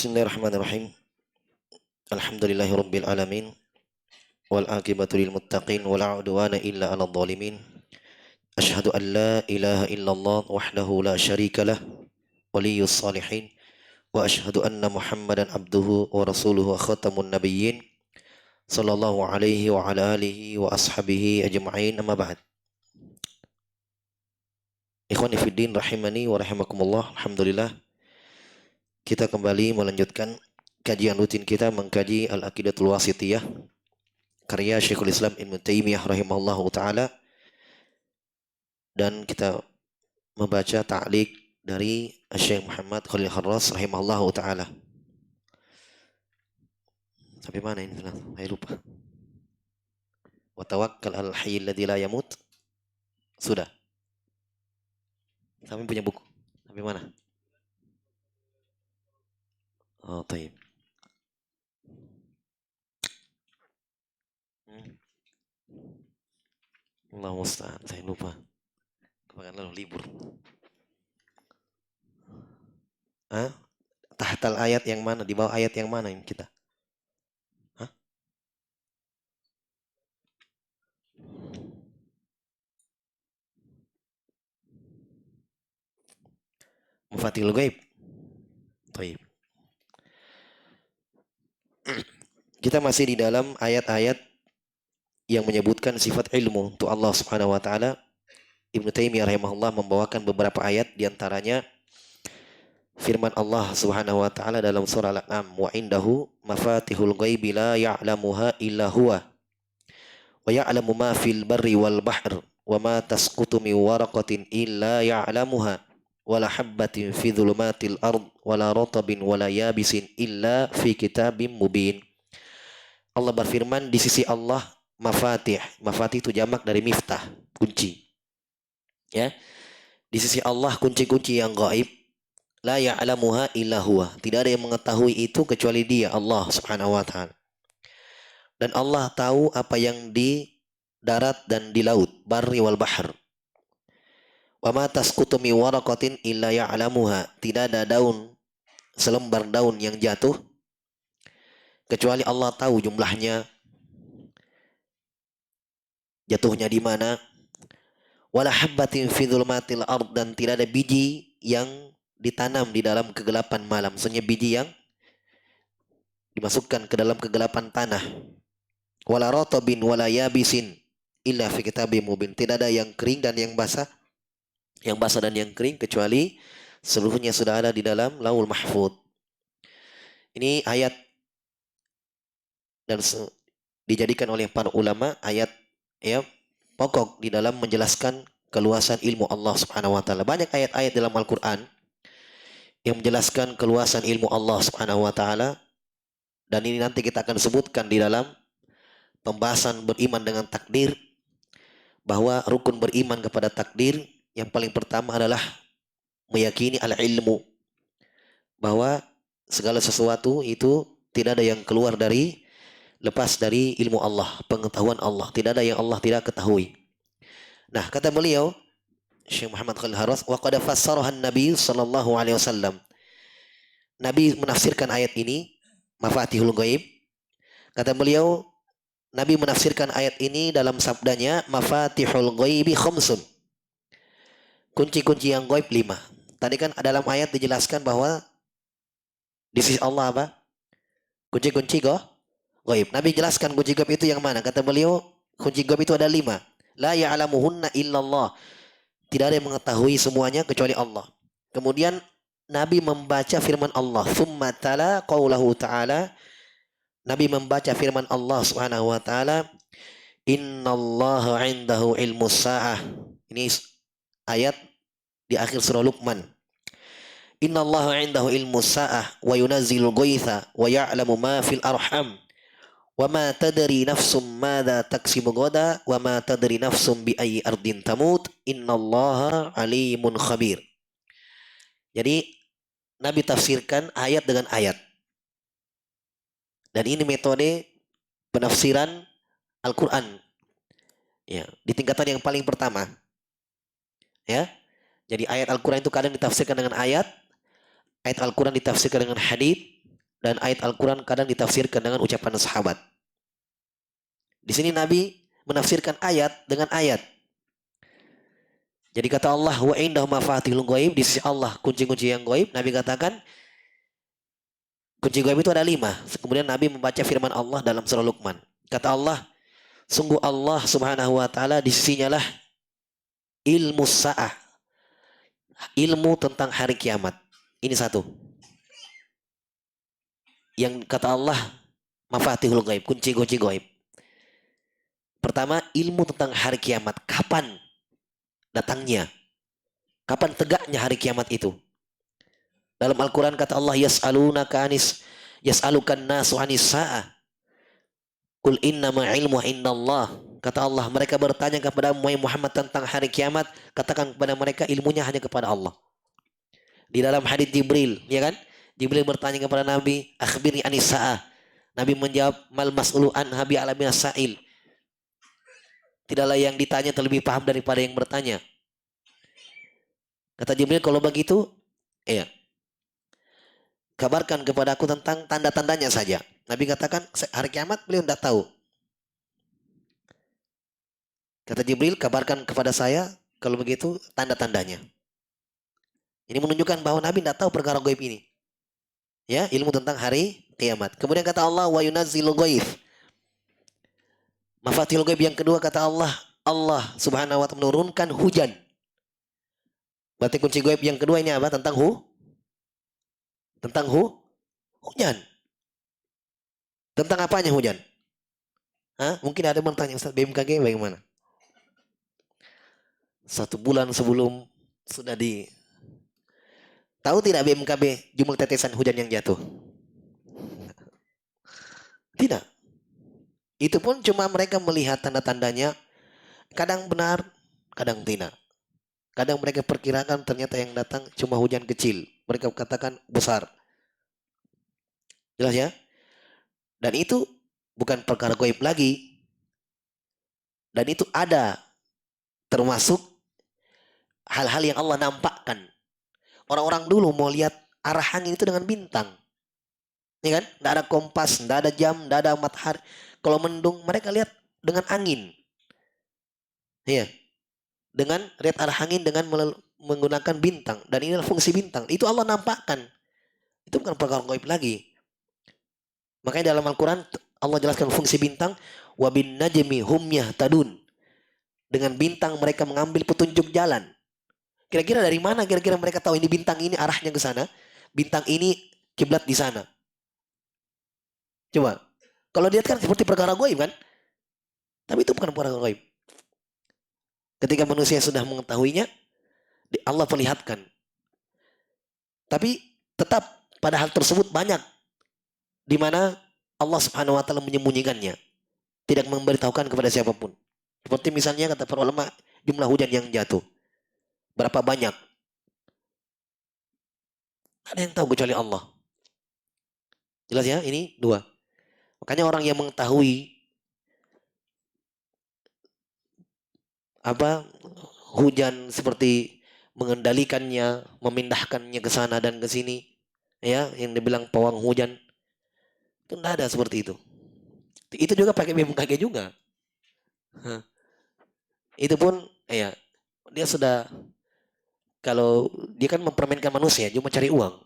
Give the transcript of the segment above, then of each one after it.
Bismillahirrahmanirrahim. Alhamdulillahirabbil alamin wal aqibatu lil muttaqin wala udwana illa 'alal zalimin. Asyhadu an la ilaha illallah wahdahu la syarikalah waliyyus salihin wa asyhadu anna Muhammadan abduhu wa rasuluhu khatamun nabiyyin sallallahu alaihi wa ala alihi wa ashabihi ajma'in amma ba'd. Ikhwani fid din rahimani wa rahimakumullah. Alhamdulillah kita kembali melanjutkan kajian rutin kita mengkaji Al-Aqidatul Wasithiyah karya Syekhul Islam Ibnu Taimiyah rahimahullahu taala, dan kita membaca ta'liq dari Syekh Muhammad Khalil Kharras rahimahullahu taala. Sampai mana ini? Saya lupa. Wa tawakkal 'alal hayyil ladzi la yamut. Sudah. Sampai punya buku. Sampai mana? Oh, taib. Allah musta'an, saya lupa. Kemarin lalu libur. Tahtal ayat yang mana? Di bawah ayat yang mana ini kita? Mafatihul Ghaib. Taib. Kita masih di dalam ayat-ayat yang menyebutkan sifat ilmu untuk Allah Subhanahu wa taala. Ibnu Taimiyah rahimahullah membawakan beberapa ayat, di antaranya firman Allah Subhanahu wa taala dalam surah Al-An'am, wa indahu mafatihul ghaibi la ya'lamuha illa huwa wa ya'lamu ma fil barri wal bahr wa ma tasqutu min waraqatin illa ya'lamuha wala habbatin fi dhulumatil ard wala ratabin wala yabisin illa fi kitabim mubin. Allah berfirman, di sisi Allah mafatih. Mafatih itu jamak dari miftah, kunci. Ya. Di sisi Allah kunci-kunci yang gaib, la ya'lamuha illa huwa. Tidak ada yang mengetahui itu kecuali Dia, Allah Subhanahu wa taala. Dan Allah tahu apa yang di darat dan di laut, barri wal bahr. Wa ma tasqutu min waraqatin illa ya'lamuha. Tidak ada daun, selembar daun yang jatuh kecuali Allah tahu jumlahnya, jatuhnya di mana. Wala habbatin fi dhulumatil ard, dan tidak ada biji yang ditanam di dalam kegelapan malam. Maksudnya biji yang dimasukkan ke dalam kegelapan tanah. Wala ratabin wala yabisin illa fi kitabim mubin. Tidak ada yang kering dan yang basah, yang basah dan yang kering, kecuali seluruhnya sudah ada di dalam Lauhul Mahfuz. Ini ayat dan dijadikan oleh para ulama ayat ya pokok di dalam menjelaskan keluasan ilmu Allah Subhanahu wa taala. Banyak ayat-ayat dalam Al-Qur'an yang menjelaskan keluasan ilmu Allah Subhanahu wa taala, dan ini nanti kita akan sebutkan di dalam pembahasan beriman dengan takdir, bahwa rukun beriman kepada takdir yang paling pertama adalah meyakini al-ilmu, bahwa segala sesuatu itu tidak ada yang keluar dari lepas dari ilmu Allah, pengetahuan Allah. Tidak ada yang Allah tidak ketahui. Nah, kata beliau Syekh Muhammad Khalil Kharras, wa qad fassaraha an-nabi sallallahu alaihi wasallam. Nabi menafsirkan ayat ini, mafatihul ghaib. Kata beliau, Nabi menafsirkan ayat ini dalam sabdanya, mafatihul ghaibi khamsun. Kunci-kunci yang ghaib 5. Tadi kan dalam ayat dijelaskan bahwa di sisi Allah apa? Kunci-kunci ghaib. Nabi jelaskan kunci ghaib itu yang mana? Kata beliau, kunci ghaib itu ada 5. La ya'lamuhunna illallah. Tidak ada yang mengetahui semuanya kecuali Allah. Kemudian Nabi membaca firman Allah. Thumma tala qawlahu ta'ala. Nabi membaca firman Allah Subhanahu wa taala, innallaha 'indahu ilmus sa'ah. Ini ayat di akhir surah Luqman. Innallaha 'indahu ilmus sa'ah wa yunazzilul ghaitha wa ya'lamu ma fil arham. Wa ma tadri nafsum madza taksibu ghadan wa ma tadri nafsum bi ayyi ardin tamut innallaha alimun khabir. Jadi Nabi tafsirkan ayat dengan ayat. Dan ini metode penafsiran Al-Qur'an. Ya, di tingkatan yang paling pertama. Ya. Jadi ayat Al-Qur'an itu kadang ditafsirkan dengan ayat Al-Qur'an ditafsirkan dengan hadits, dan ayat Al-Quran kadang ditafsirkan dengan ucapan sahabat. Di sini Nabi menafsirkan ayat dengan ayat. Jadi kata Allah, wa indahu mafatihul ghaib, di sisi Allah kunci-kunci yang gaib. Nabi katakan kunci gaib itu ada 5. Kemudian Nabi membaca firman Allah dalam surah Luqman. Kata Allah, sungguh Allah Subhanahu wa taala di sisinya lah ilmu sa'ah, ilmu tentang hari kiamat. Ini satu. Yang kata Allah mafatihul ghaib, kunci-kunci gaib. Pertama, ilmu tentang hari kiamat. Kapan datangnya? Kapan tegaknya hari kiamat itu? Dalam Al-Quran kata Allah, yas'alukan nasu anis sa'ah. Qul innama ilmu indallah. Kata Allah, mereka bertanya kepada Muhammad tentang hari kiamat. Katakan kepada mereka ilmunya hanya kepada Allah. Di dalam hadits Jibril, ya kan? Jibril bertanya kepada Nabi, akhbirni anis sa'ah. Nabi menjawab, mal mas'ulu anha bi'alamin sa'il. Tidaklah yang ditanya terlebih paham daripada yang bertanya. Kata Jibril, kalau begitu, iya, kabarkan kepada aku tentang tanda-tandanya saja. Nabi katakan, hari kiamat beliau tidak tahu. Kata Jibril, kabarkan kepada saya, kalau begitu tanda-tandanya. Ini menunjukkan bahwa Nabi tidak tahu perkara gaib ini. Ya, ilmu tentang hari kiamat. Kemudian kata Allah, wa yunazzilul ghaib. Mafatihul ghaib yang kedua kata Allah, Allah Subhanahu wa taala menurunkan hujan. Berarti kunci gaib yang kedua ini apa? Tentang hujan. Tentang apanya hujan? Hah? Mungkin ada yang bertanya, Ustaz, BMKG bagaimana? 1 bulan sebelum sudah di... Tahu tidak BMKB jumlah tetesan hujan yang jatuh? Tidak. Itu pun cuma mereka melihat tanda-tandanya. Kadang benar, kadang tidak. Kadang mereka perkirakan ternyata yang datang cuma hujan kecil. Mereka katakan besar. Jelas ya? Dan itu bukan perkara gaib lagi. Dan itu ada termasuk hal-hal yang Allah nampakkan. Orang-orang dulu mau lihat arah angin itu dengan bintang. Ya kan? Tidak ada kompas, tidak ada jam, tidak ada matahari. Kalau mendung, mereka lihat dengan angin. Iya. Dengan lihat arah angin dengan menggunakan bintang. Dan inilah fungsi bintang. Itu Allah nampakkan. Itu bukan perkara gaib lagi. Makanya dalam Al-Quran Allah jelaskan fungsi bintang. Wabin najmi hum yahtadun. Dengan bintang mereka mengambil petunjuk jalan. Kira-kira dari mana kira-kira mereka tahu ini bintang ini arahnya ke sana. Bintang ini kiblat di sana. Coba. Kalau dilihat kan seperti perkara gaib kan. Tapi itu bukan perkara gaib. Ketika manusia sudah mengetahuinya, Allah perlihatkan. Tapi tetap pada hal tersebut banyak di mana Allah Subhanahu wa taala menyembunyikannya. Tidak memberitahukan kepada siapapun. Seperti misalnya kata para ulama, jumlah hujan yang jatuh. Berapa banyak? Ada yang tahu kecuali Allah. Jelas ya, ini 2. Makanya orang yang mengetahui apa hujan seperti mengendalikannya, memindahkannya ke sana dan ke sini, ya, yang dibilang pawang hujan, itu tidak ada seperti itu. Itu juga pakai BMKG juga. Itu pun, ya, dia sudah, kalau dia kan mempermainkan manusia, cuma cari uang,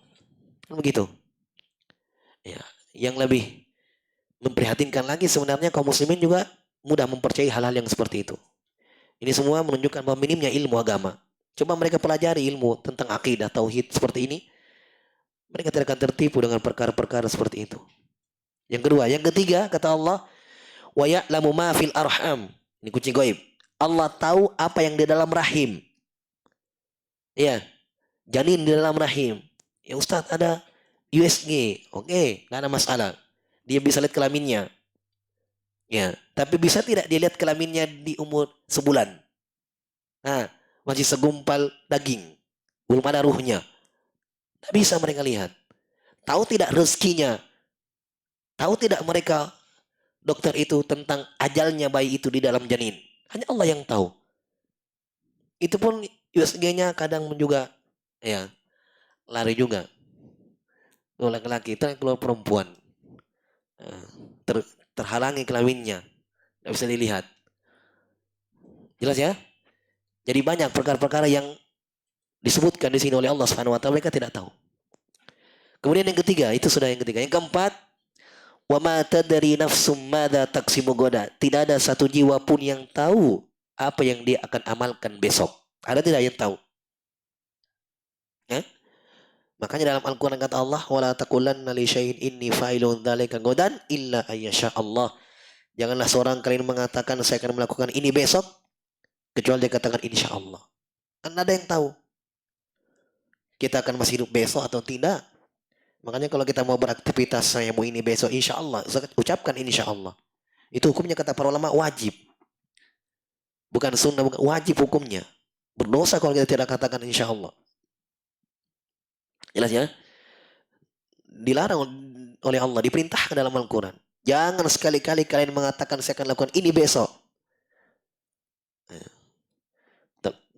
kan begitu. Ya, yang lebih memprihatinkan lagi sebenarnya kaum muslimin juga mudah mempercayai hal-hal yang seperti itu. Ini semua menunjukkan bahwa minimnya ilmu agama. Coba mereka pelajari ilmu tentang akidah, tauhid seperti ini. Mereka tidak akan tertipu dengan perkara-perkara seperti itu. Yang kedua. Yang ketiga, kata Allah, wa ya'lamu ma fil arham. Ini kunci gaib. Allah tahu apa yang di dalam rahim. Ya, janin di dalam rahim. Ya Ustaz, ada USG. Oke, nggak ada masalah. Dia bisa lihat kelaminnya. Ya, tapi bisa tidak dia lihat kelaminnya di umur sebulan? Nah, masih segumpal daging. Belum ada ruhnya. Tidak bisa mereka lihat. Tahu tidak rezekinya? Tahu tidak mereka dokter itu tentang ajalnya bayi itu di dalam janin? Hanya Allah yang tahu. Itu pun USG-nya kadang juga ya lari juga. Kalau laki-laki itu keluar perempuan. Eh, terhalangi kelaminnya. Tidak bisa dilihat. Jelas ya? Jadi banyak perkara-perkara yang disebutkan di sini oleh Allah Subhanahu wa taala mereka tidak tahu. Kemudian yang ketiga, itu sudah yang ketiga. Yang keempat, wa ma tadri nafsum madza taksibu goda. Tidak ada satu jiwa pun yang tahu apa yang dia akan amalkan besok. Ada tidak yang tahu? Ya? Makanya dalam Al-Quran kata Allah, wala taqulanna li syai'in inni fa'ilun dzalika godan illa ayyasha Allah. Janganlah seorang kalian mengatakan saya akan melakukan ini besok kecuali dia katakan insya Allah. Kan ada yang tahu kita akan masih hidup besok atau tidak. Makanya kalau kita mau beraktivitas saya mau ini besok insya Allah, ucapkan insya Allah. Itu hukumnya kata para ulama wajib. Bukan sunnah, bukan wajib hukumnya. Berdosa kalau kita tidak katakan insya Allah. Jelas ya? Dilarang oleh Allah, diperintahkan dalam Al-Quran. Jangan sekali-kali kalian mengatakan saya akan lakukan ini besok.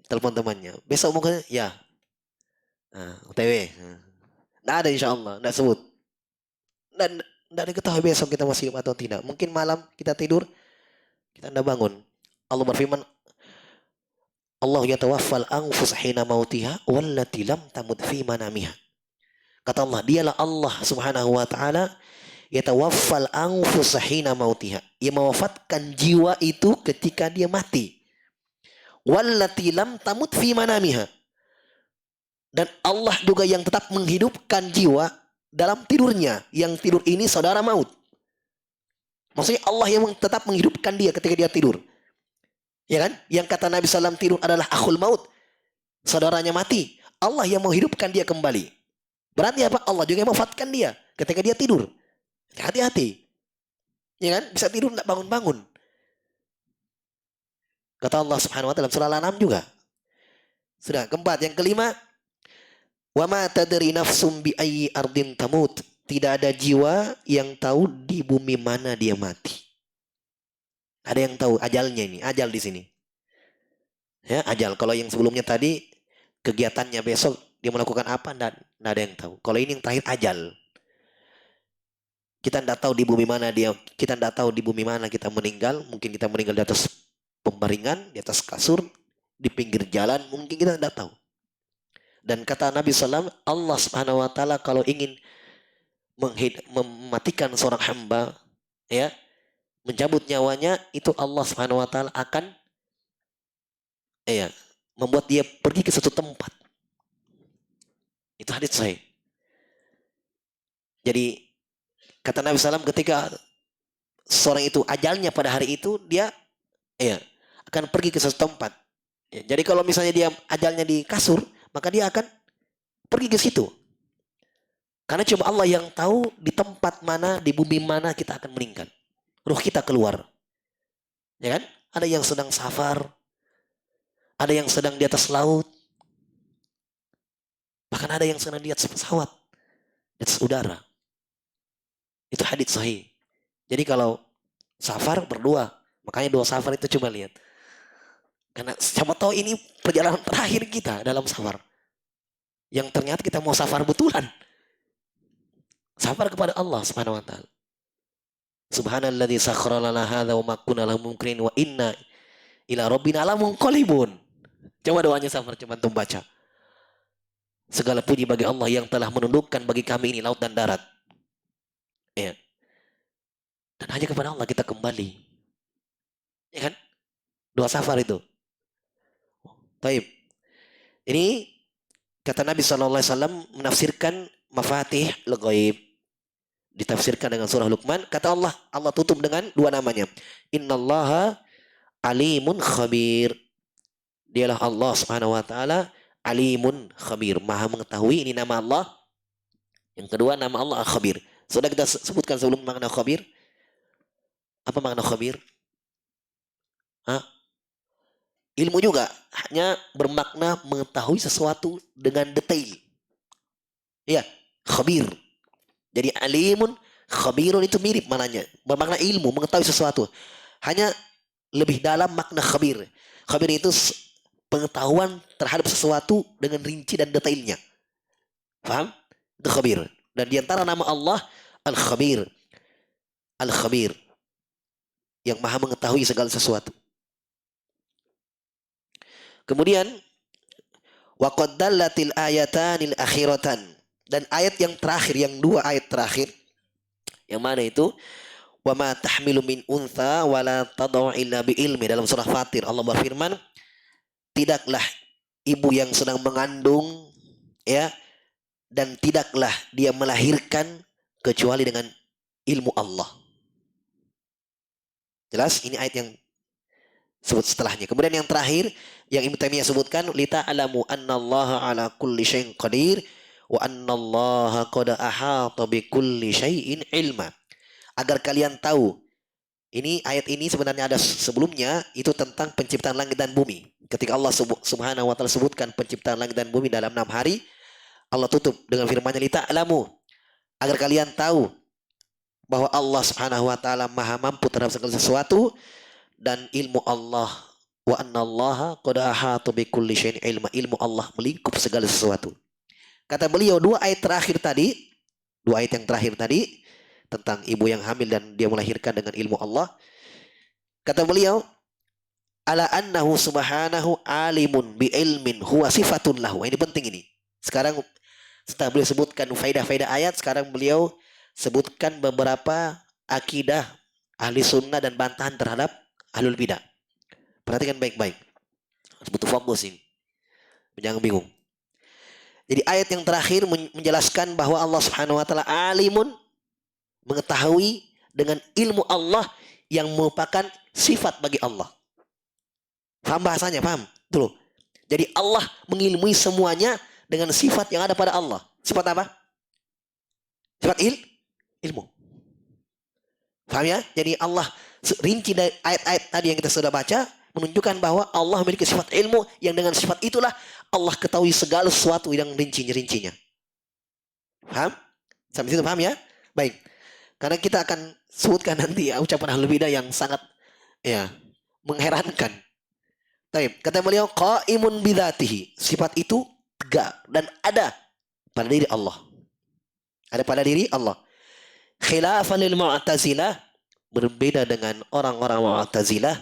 Telepon temannya. Besok mungkin ya. OTW. Nggak ada insya Allah. Nggak sebut. Nggak diketahui besok kita masih hidup atau tidak. Mungkin malam kita tidur. Kita nggak bangun. Allah berfirman. Allah yatawaffal anfus hina mautiha. Wallati lam tamut fi manamiha. Kata Allah. Dialah Allah subhanahu wa ta'ala. Yatawaffal anfus hina mautiha. Ia mewafatkan jiwa itu ketika dia mati. Wallati lam tamut fi manamiha. Dan Allah juga yang tetap menghidupkan jiwa dalam tidurnya. Yang tidur ini saudara maut. Maksudnya Allah yang tetap menghidupkan dia ketika dia tidur. Ya kan? Yang kata Nabi SAW tidur adalah akhul maut. Saudaranya mati. Allah yang menghidupkan dia kembali. Berarti apa? Allah juga yang mewafatkan dia ketika dia tidur. Hati-hati. Ya kan? Bisa tidur tidak bangun-bangun. Kata Allah subhanahu wa ta'ala dalam surah Al-An'am juga. Sudah, keempat. Yang kelima. Wa ma tadri nafsum bi ayyi ardin tamut. Tidak ada jiwa yang tahu di bumi mana dia mati. Ada yang tahu ajalnya ini, ajal di sini. Ya, ajal. Kalau yang sebelumnya tadi kegiatannya besok dia melakukan apa, enggak ada yang tahu. Kalau ini yang terakhir ajal. Kita tidak tahu di bumi mana dia, kita tidak tahu di bumi mana kita meninggal. Mungkin kita meninggal di atas pembaringan, di atas kasur, di pinggir jalan, mungkin kita tidak tahu. Dan kata Nabi SAW, Allah Subhanahu wa taala kalau ingin mematikan seorang hamba, ya, mencabut nyawanya, itu Allah Subhanahu wa taala akan membuat dia pergi ke satu tempat. Itu hadits sahih. Jadi kata Nabi SAW ketika seorang itu ajalnya pada hari itu, dia akan pergi ke satu tempat. Ya, jadi kalau misalnya dia ajalnya di kasur, maka dia akan pergi ke situ. Karena cuma Allah yang tahu di tempat mana, di bumi mana kita akan meninggal. Ruh kita keluar. Ya kan? Ada yang sedang safar. Ada yang sedang di atas laut. Bahkan ada yang sedang di atas pesawat. Di atas udara. Itu hadits sahih. Jadi kalau safar berdua. Makanya dua safar itu coba lihat. Karena siapa tahu ini perjalanan terakhir kita dalam safar. Yang ternyata kita mau safar betulan. Safar kepada Allah Subhanahu wa taala. Subhanalladzi sakhkhara lana hadza wa ma kunna lahu muqrinin wa inna ila rabbina lamunqalibun. Coba doanya safar coba antum baca. Segala puji bagi Allah yang telah menundukkan bagi kami ini laut dan darat. Ya. Dan hanya kepada Allah kita kembali. Ya kan? Dua safar itu. Baik. Ini kata Nabi SAW menafsirkan mafatih al-ghaib. Ditafsirkan dengan surah Luqman. Kata Allah, Allah tutup dengan dua namanya. Innallaha alimun khabir. Dialah Allah subhanahu wa ta'ala alimun khabir. Maha mengetahui, ini nama Allah. Yang kedua nama Allah khabir. Sudah kita sebutkan sebelum makna khabir. Apa makna khabir? Ilmu juga. Hanya bermakna mengetahui sesuatu dengan detail. Ya, khabir. Jadi alimun, khabirun itu mirip mananya. Bermakna ilmu, mengetahui sesuatu. Hanya lebih dalam makna khabir. Khabir itu pengetahuan terhadap sesuatu dengan rinci dan detailnya. Paham? Itu khabir. Dan di antara nama Allah Al-Khabir. Al-Khabir. Yang maha mengetahui segala sesuatu. Kemudian wa qad dallatil ayatanil akhiratan, dan ayat yang terakhir, yang dua ayat terakhir, yang mana itu wa ma tahmilu min untha wa la tad'u illa bi ilmi. Dalam surah Fatir Allah berfirman, tidaklah ibu yang sedang mengandung, ya, dan tidaklah dia melahirkan kecuali dengan ilmu Allah. Jelas ini ayat yang sebut setelahnya. Kemudian yang terakhir yang Ibnu Taimiyah sebutkan, lita'lamu annallaha ala kulli syai'in qadir wa annallaha qad ahata bi kulli syai'in ilma. Agar kalian tahu, ini ayat ini sebenarnya ada sebelumnya, itu tentang penciptaan langit dan bumi. Ketika Allah Subhanahu wa taala sebutkan penciptaan langit dan bumi dalam 6 hari, Allah tutup dengan firman-Nya, lita'lamu, agar kalian tahu bahwa Allah Subhanahu wa taala maha mampu terhadap segala sesuatu, dan ilmu Allah, wa annallaha qad ahata bi kulli syai'in ilma, ilmu Allah melingkup segala sesuatu. Kata beliau, dua ayat yang terakhir tadi tentang ibu yang hamil dan dia melahirkan dengan ilmu Allah. Kata beliau, ala annahu subhanahu alimun bi ilmin huwa sifatun lahu. Ini penting ini. Sekarang setelah beliau sebutkan faedah-faedah ayat, sekarang beliau sebutkan beberapa akidah ahli sunnah dan bantahan terhadap ahlul bidah. Perhatikan baik-baik. Harus butuh fokus ini. Jangan bingung. Jadi ayat yang terakhir menjelaskan bahwa Allah Subhanahu wa taala alimun, mengetahui dengan ilmu Allah yang merupakan sifat bagi Allah. Paham bahasanya? Paham? Tuh. Jadi Allah mengilmui semuanya dengan sifat yang ada pada Allah. Sifat apa? Sifat ilmu. Paham ya? Jadi Allah rinci dari ayat-ayat tadi yang kita sudah baca menunjukkan bahwa Allah memiliki sifat ilmu yang dengan sifat itulah Allah ketahui segala sesuatu yang rincinya. Paham? Sampai situ paham ya? Baik. Karena kita akan sebutkan nanti ya, ucapan ahlul bidah yang sangat ya mengherankan. Baik, kata beliau qaimun bidzatihi, sifat itu tegak dan ada pada diri Allah. Ada pada diri Allah. Khilafan lil Mu'tazilah, berbeda dengan orang-orang Mu'tazilah,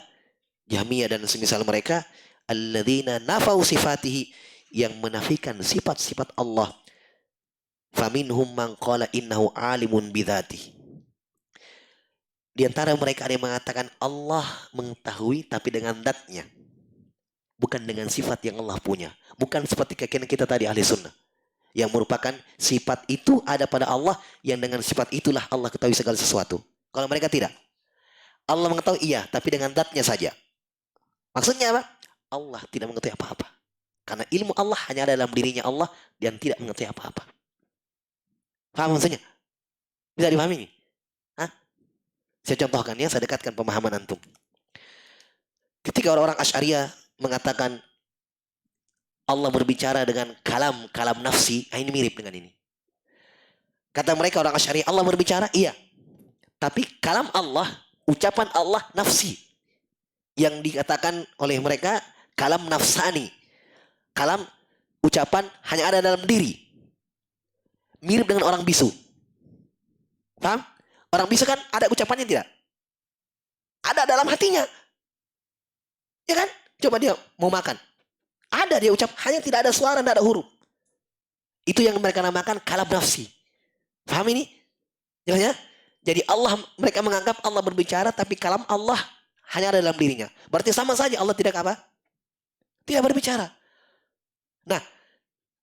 Jahmiyah dan semisal mereka, alladzina nafau sifatihi, yang menafikan sifat-sifat Allah. Faminhum man qala innahu alimun bidzatihi. Di antara mereka ada yang mengatakan Allah mengetahui tapi dengan zatnya, bukan dengan sifat yang Allah punya. Bukan seperti keyakinan kita tadi ahli sunnah, yang merupakan sifat itu ada pada Allah, yang dengan sifat itulah Allah ketahui segala sesuatu. Kalau mereka tidak, Allah mengetahui iya, tapi dengan zatnya saja. Maksudnya apa? Allah tidak mengetahui apa-apa, karena ilmu Allah hanya ada dalam dirinya Allah dan tidak mengetahui apa-apa. Paham maksudnya? Bisa dipahami ini? Hah? Saya contohkan ya, saya dekatkan pemahaman antum. Ketika orang-orang Asy'ariyah mengatakan Allah berbicara dengan kalam nafsi, ini mirip dengan ini. Kata mereka orang Asy'ariyah, Allah berbicara, iya. Tapi kalam Allah, ucapan Allah nafsi. Yang dikatakan oleh mereka kalam nafsani. Kalam ucapan hanya ada dalam diri. Mirip dengan orang bisu. Paham? Orang bisu kan ada ucapannya tidak? Ada dalam hatinya. Ya kan? Coba dia mau makan. Ada dia ucap, hanya tidak ada suara, tidak ada huruf. Itu yang mereka namakan kalam nafsi. Paham ini? Jelas ya? Jadi mereka menganggap Allah berbicara, tapi kalam Allah hanya ada dalam dirinya. Berarti sama saja Allah tidak apa? Tidak berbicara. Nah,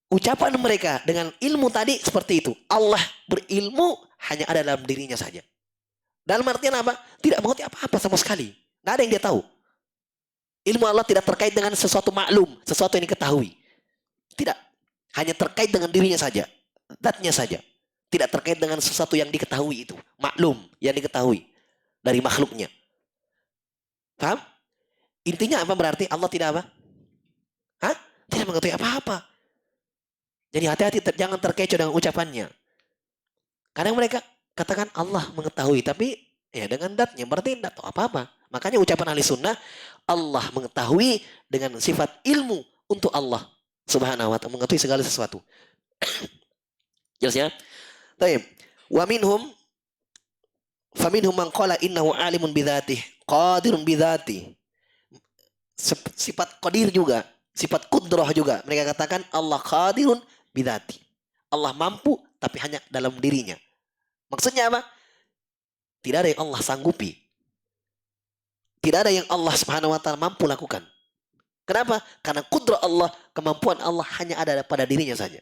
ucapan mereka dengan ilmu tadi seperti itu. Allah berilmu hanya ada dalam dirinya saja. Dalam artian apa? Tidak mengerti apa-apa sama sekali. Tidak ada yang dia tahu. Ilmu Allah tidak terkait dengan sesuatu maklum, sesuatu yang diketahui. Tidak. Hanya terkait dengan dirinya saja. Zatnya saja. Tidak terkait dengan sesuatu yang diketahui itu. Maklum, yang diketahui dari makhluknya. Paham? Intinya apa berarti? Allah tidak apa? Hah? Tidak mengetahui apa-apa. Jadi hati-hati, jangan terkecoh dengan ucapannya. Kadang mereka katakan Allah mengetahui, tapi ya dengan zatnya, berarti tidak tahu apa-apa. Makanya ucapan ahli sunnah, Allah mengetahui dengan sifat ilmu untuk Allah Subhanahu wa ta'ala, mengetahui segala sesuatu. Jelas ya? Taib. Wa minhum faminhum man qala innahu alimun bidzatih, qadirun bidzatih. Sifat qadir juga, sifat qudrah juga. Mereka katakan Allah qadirun bidzatih. Allah mampu tapi hanya dalam dirinya. Maksudnya apa? Tidak ada yang Allah sanggupi. Tidak ada yang Allah Subhanahu wa taala mampu lakukan. Kenapa? Karena kudrah Allah, kemampuan Allah hanya ada pada dirinya saja.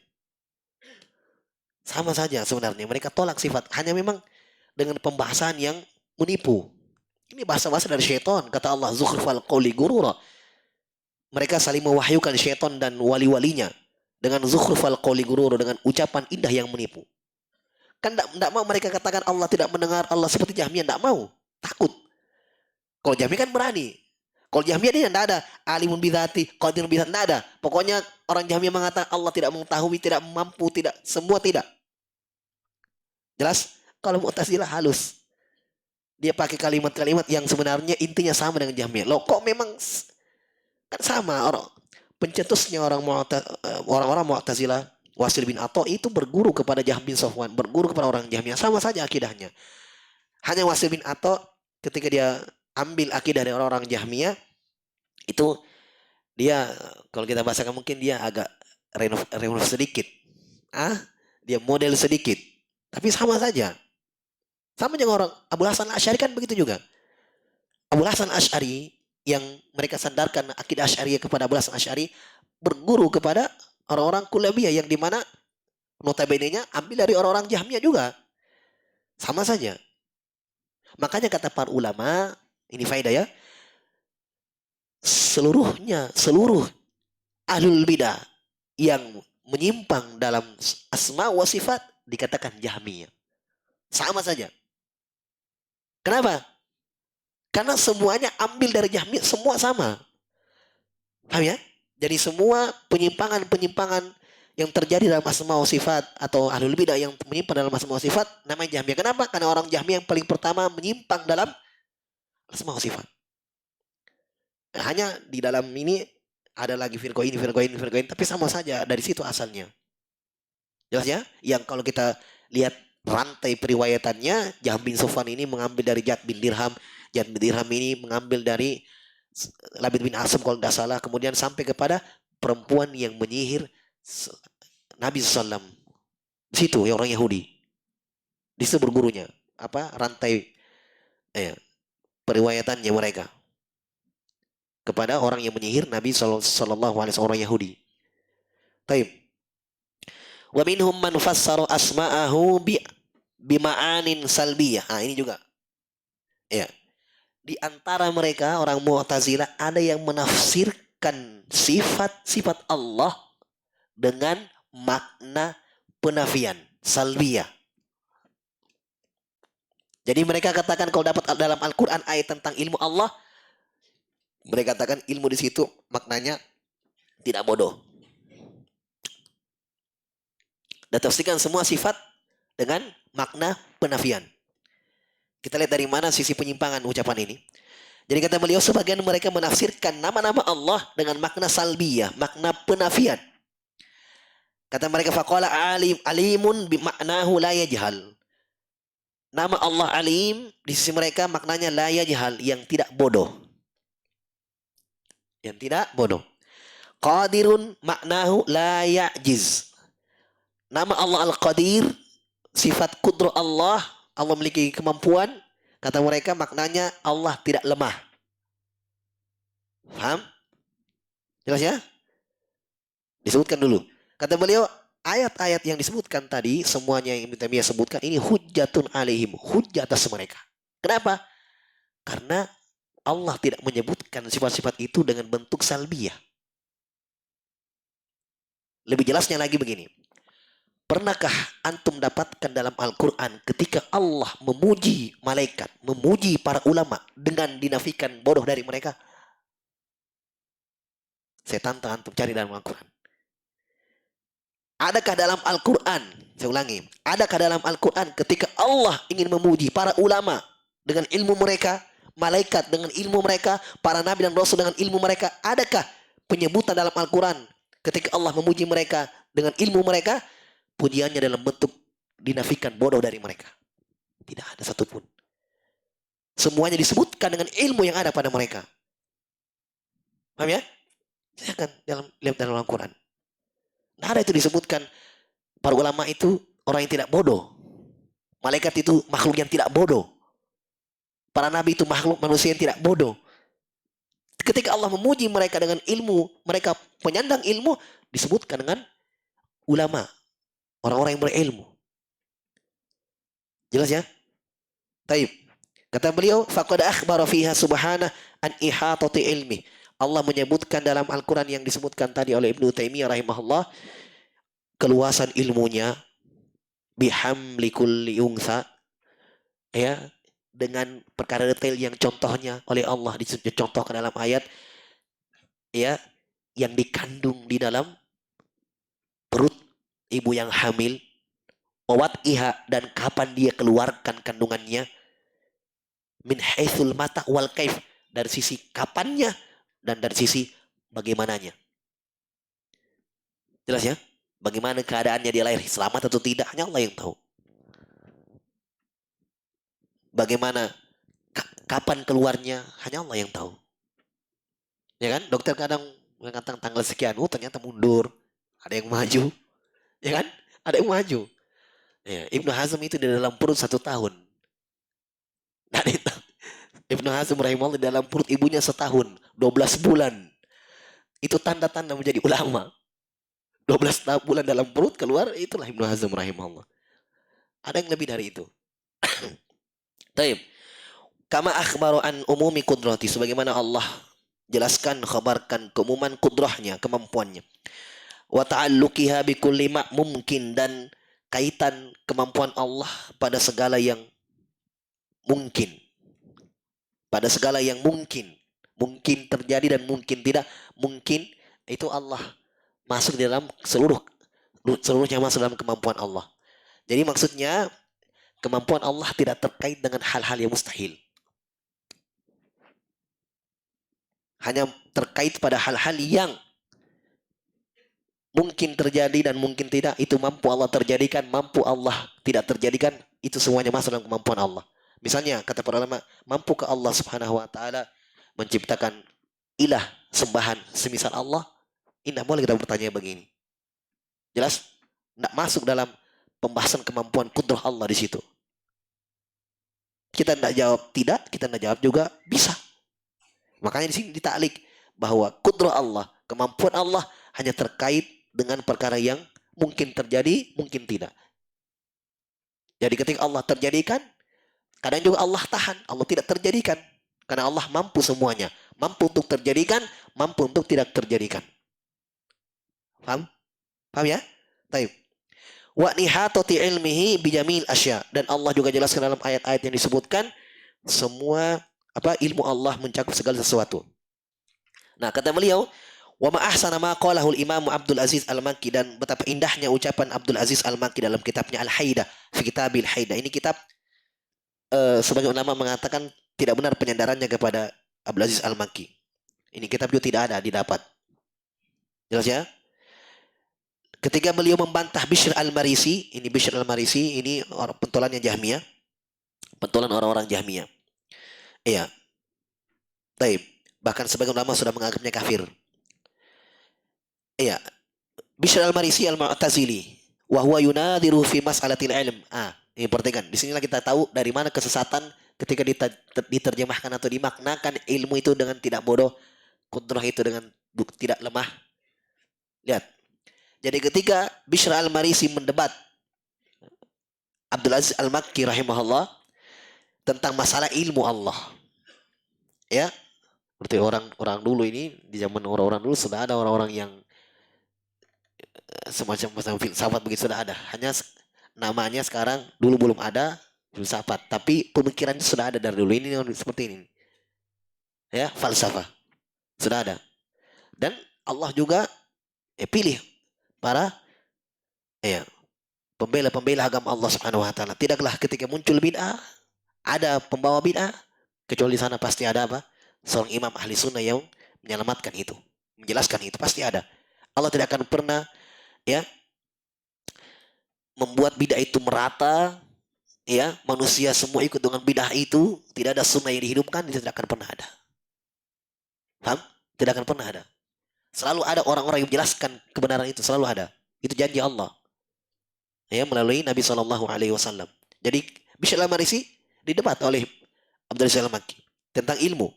Sama saja sebenarnya. Mereka tolak sifat. Hanya memang dengan pembahasan yang menipu. Ini bahasa-bahasa dari syaitan. Kata Allah, zukhrufal qawli gurura. Mereka saling mewahyukan syaitan dan wali-walinya. Dengan zukhrufal qawli gurura. Dengan ucapan indah yang menipu. Kan tidak mau mereka katakan Allah tidak mendengar. Allah seperti Jahmiyah. Tidak mau. Takut. Kalau Jahmiyah kan berani. Kalau Jahmiyah dia tidak ada. Alimun bidzati, qadirun bidzati, tidak ada. Pokoknya orang Jahmiyah mengatakan Allah tidak mengetahui, tidak mampu, tidak. Semua tidak. Jelas? Kalau Mu'tazilah halus. Dia pakai kalimat-kalimat yang sebenarnya intinya sama dengan Jahmiyah. Loh kok memang kan sama orang pencetusnya orang-orang Mu'tazilah, Wasil bin Atha itu berguru kepada Jahm bin Safwan, berguru kepada orang Jahmiyah, sama saja akidahnya. Hanya Wasil bin Atha ketika dia ambil akidah dari orang-orang Jahmiyah itu dia kalau kita bahasakan mungkin dia agak renov sedikit. Dia model sedikit. Tapi sama saja. Sama dengan orang Abu Hasan Asy'ari kan begitu juga. Abu Hasan Asy'ari yang mereka sandarkan akidah Asy'ariyah kepada Abu Hasan Asy'ari berguru kepada orang-orang Kullabiyah yang dimana notabene-nya ambil dari orang-orang Jahmiyah juga. Sama saja. Makanya kata para ulama, ini faedah ya, seluruh ahlul bidah yang menyimpang dalam asma wa sifat dikatakan Jahmiyah. Sama saja. Kenapa? Karena semuanya ambil dari Jahmiyah, semua sama. Paham ya? Jadi semua penyimpangan-penyimpangan yang terjadi dalam asma wa sifat atau ahlul bidah yang menyimpang dalam asma wa sifat namanya Jahmiyah. Kenapa? Karena orang Jahmiyah yang paling pertama menyimpang dalam asma wa sifat. Hanya di dalam ini ada lagi firqah ini, tapi sama saja dari situ asalnya. Jelas ya? Yang kalau kita lihat rantai periwayatannya, Jahm bin Safwan ini mengambil dari Jad bin Dirham. Jad bin Dirham ini mengambil dari Labid bin Asam kalau tidak salah. Kemudian sampai kepada perempuan yang menyihir Nabi SAW. Di situ yang orang Yahudi. Di situ bergurunya. Rantai periwayatannya mereka. Kepada orang yang menyihir Nabi SAW, orang Yahudi. Taib. Wa minhum man fassara asma'ahu bima'anin salbiyah. Ini juga. Ya. Di antara mereka orang Mu'tazilah ada yang menafsirkan sifat-sifat Allah dengan makna penafian, salbiyah. Jadi mereka katakan kalau dapat dalam Al-Qur'an ayat tentang ilmu Allah, mereka katakan ilmu di situ maknanya tidak bodoh. Dan tafsirkan semua sifat dengan makna penafian. Kita lihat dari mana sisi penyimpangan ucapan ini. Jadi kata beliau, sebagian mereka menafsirkan nama-nama Allah dengan makna salbiyah, makna penafian. Kata mereka, faqala alimun bimaknahu la yajhal. Nama Allah alim di sisi mereka maknanya la yajhal, yang tidak bodoh. Yang tidak bodoh. Qadirun maknahu la ya'jiz. Nama Allah Al-Qadir, sifat kudrah Allah, Allah memiliki kemampuan. Kata mereka maknanya Allah tidak lemah. Paham? Jelas ya? Disebutkan dulu. Kata beliau, ayat-ayat yang disebutkan tadi, semuanya yang Ibnu Taimiyah sebutkan, ini hujjatun alaihim, hujjah atas mereka. Kenapa? Karena Allah tidak menyebutkan sifat-sifat itu dengan bentuk salbiyah. Lebih jelasnya lagi begini. Pernahkah antum dapatkan dalam Al-Quran ketika Allah memuji malaikat, memuji para ulama dengan dinafikan bodoh dari mereka? Saya tantang antum cari dalam Al-Quran. Adakah dalam Al-Quran, saya ulangi, adakah dalam Al-Quran ketika Allah ingin memuji para ulama dengan ilmu mereka, malaikat dengan ilmu mereka, para nabi dan rasul dengan ilmu mereka, adakah penyebutan dalam Al-Quran ketika Allah memuji mereka dengan ilmu mereka? Pujiannya dalam bentuk dinafikan bodoh dari mereka. Tidak ada satupun. Semuanya disebutkan dengan ilmu yang ada pada mereka. Paham ya? Silakan lihat dalam Al-Quran. Nah, ada itu disebutkan para ulama itu orang yang tidak bodoh. Malaikat itu makhluk yang tidak bodoh. Para nabi itu makhluk manusia yang tidak bodoh. Ketika Allah memuji mereka dengan ilmu, mereka penyandang ilmu, disebutkan dengan ulama, orang-orang yang berilmu. Jelas ya? Taib. Kata beliau, faqad akhbara fiha subhana an ihatati ilmi. Allah menyebutkan dalam Al-Quran yang disebutkan tadi oleh Ibnu Taimiyah rahimahullah, keluasan ilmunya bihamli kulli unsa, ya, dengan perkara detail yang contohnya oleh Allah dicontohkan dalam ayat, ya, yang dikandung di dalam perut ibu yang hamil, wawat iha, dan kapan dia keluarkan kandungannya, min haitsul mata wal kaif, dari sisi kapannya dan dari sisi bagaimananya. Jelas ya? Bagaimana keadaannya dia lahir, selamat atau tidak, hanya Allah yang tahu. Bagaimana kapan keluarnya, hanya Allah yang tahu. Ya kan? Dokter kadang mengatakan tanggal sekian, ternyata mundur, ada yang maju, ya kan? Ada yang maju. Ya, Ibnu Hazm itu di dalam perut 1 tahun. Dan itu, Ibnu Hazm rahimahullah di dalam perut ibunya 1 tahun, 12 bulan. Itu tanda-tanda menjadi ulama. 12 bulan dalam perut keluar, itulah Ibnu Hazm rahimahullah. Ada yang lebih dari itu. Taib. Kama akhbaru an umumi kudrati, sebagaimana Allah jelaskan, khabarkan keumuman kudrahnya, kemampuannya. Wa ta'alluqiha bi kulli ma mungkin, dan kaitan kemampuan Allah pada segala yang mungkin. Pada segala yang mungkin. Mungkin terjadi dan mungkin tidak. Mungkin itu Allah masuk di dalam seluruhnya masuk dalam kemampuan Allah. Jadi maksudnya kemampuan Allah tidak terkait dengan hal-hal yang mustahil. Hanya terkait pada hal-hal yang mungkin terjadi dan mungkin tidak. Itu mampu Allah terjadikan, mampu Allah tidak terjadikan. Itu semuanya masuk dalam kemampuan Allah. Misalnya kata para ulama, mampukah Allah subhanahu wa ta'ala menciptakan ilah sembahan semisal Allah? Tidak boleh kita bertanya begini. Jelas? Tidak masuk dalam pembahasan kemampuan kudrah Allah di situ. Kita tidak jawab tidak, kita tidak jawab juga bisa. Makanya di sini ditaklik bahwa kudrah Allah, kemampuan Allah hanya terkait dengan perkara yang mungkin terjadi, mungkin tidak. Jadi ketika Allah terjadikan, kadang juga Allah tahan, Allah tidak terjadikan. Karena Allah mampu semuanya. Mampu untuk terjadikan, mampu untuk tidak terjadikan. Paham? Paham ya? Taib. Wa nihatati ilmihi bijamil asya. Dan Allah juga jelaskan dalam ayat-ayat yang disebutkan, semua ilmu Allah mencakup segala sesuatu. Nah, kata beliau, wa ma ahsana ma qalahu al-Imam Abdul Aziz Al-Makki, dan betapa indahnya ucapan Abdul Aziz Al-Makki dalam kitabnya Al-Haidah, fi kitabil Haidah. Ini kitab sebagian ulama mengatakan tidak benar penyandarannya kepada Abdul Aziz Al-Makki. Ini kitab juga tidak ada didapat. Jelas ya? Ketika beliau membantah Bishr Al-Marisi, ini Bishr Al-Marisi ini pentolannya Jahmiyah. Pentolan orang-orang Jahmiyah. Iya. Taib. Bahkan sebagian ulama sudah menganggapnya kafir. Iya. Bishr Al-Marisi Al-Mu'tazili. Wa huwa yunadiru fi mas'alatil ilm. Ini perhatikan. Di sinilah kita tahu dari mana kesesatan ketika diterjemahkan atau dimaknakan ilmu itu dengan tidak bodoh, kudrah itu dengan tidak lemah. Lihat. Jadi ketika Bishr Al-Marisi mendebat Abdul Aziz Al-Makki rahimahullah tentang masalah ilmu Allah. Ya. Berarti orang-orang dulu ini, di zaman orang-orang dulu sudah ada orang-orang yang semacam filsafat begitu sudah ada. Hanya namanya sekarang, dulu belum ada filsafat, tapi pemikirannya sudah ada dari dulu. Ini seperti ini. Ya, falsafah. Sudah ada. Dan Allah juga pilih para pembela-pembela agama Allah Subhanahu wa taala. Tidaklah ketika muncul bid'ah, ada pembawa bid'ah, kecuali di sana pasti ada seorang imam ahli sunnah yang menyelamatkan itu, menjelaskan itu, pasti ada. Allah tidak akan pernah membuat bidah itu merata, ya, manusia semua ikut dengan bidah itu, tidak ada sunnah yang dihidupkan, itu tidak akan pernah ada. Paham? Tidak akan pernah ada. Selalu ada orang-orang yang menjelaskan kebenaran itu, selalu ada. Itu janji Allah, ya, melalui Nabi Shallallahu Alaihi Wasallam. Jadi Bishr al-Marisi didebat oleh Abdul Salam Makki tentang ilmu.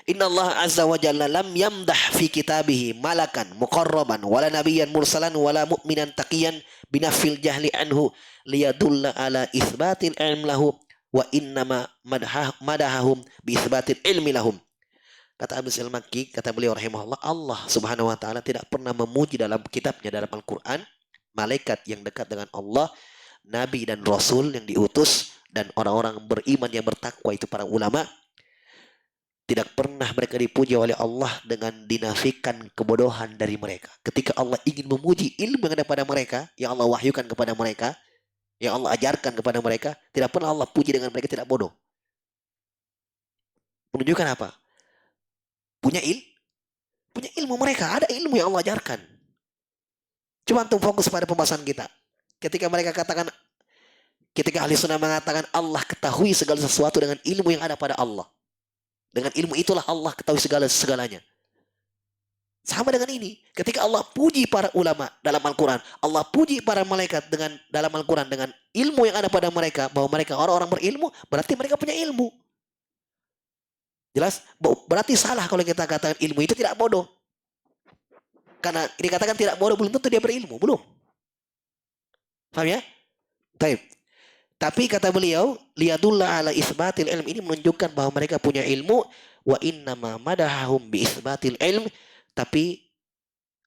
Inna Allah azza wa jalla lam yamdah fi kitabihi malakan muqarraban wala nabiyyan mursalan wala mu'minan taqiyan binafil jahli anhu liyadulla ala itsbatil ilm lahu wa innama madahahum bi itsbatil ilmi lahum. Kata Abdul Salam Makki, kata beliau rahimahullah, Allah subhanahu wa ta'ala tidak pernah memuji dalam kitabnya, dalam Al-Quran, malaikat yang dekat dengan Allah, nabi dan rasul yang diutus, dan orang-orang beriman yang bertakwa, itu para ulama. Tidak pernah mereka dipuji oleh Allah dengan dinafikan kebodohan dari mereka. Ketika Allah ingin memuji ilmu yang ada pada mereka, yang Allah wahyukan kepada mereka, yang Allah ajarkan kepada mereka, tidak pernah Allah puji dengan mereka tidak bodoh. Menunjukkan apa? Punya ilmu mereka, ada ilmu yang Allah ajarkan. Cuma untuk fokus pada pembahasan kita. Ketika mereka katakan, ketika ahli sunnah mengatakan Allah ketahui segala sesuatu dengan ilmu yang ada pada Allah. Dengan ilmu itulah Allah ketahui segalanya. Sama dengan ini. Ketika Allah puji para ulama dalam Al-Quran, Allah puji para malaikat dengan dalam Al-Quran dengan ilmu yang ada pada mereka, bahwa mereka orang-orang berilmu, berarti mereka punya ilmu. Jelas? Berarti salah kalau kita katakan ilmu itu tidak bodoh. Karena dikatakan tidak bodoh, belum tentu dia berilmu. Belum. Paham ya? Baik. Tapi kata beliau, liyadullah ala isbatil ilm, ini menunjukkan bahwa mereka punya ilmu, wa innama madahahum bi isbatil ilm, tapi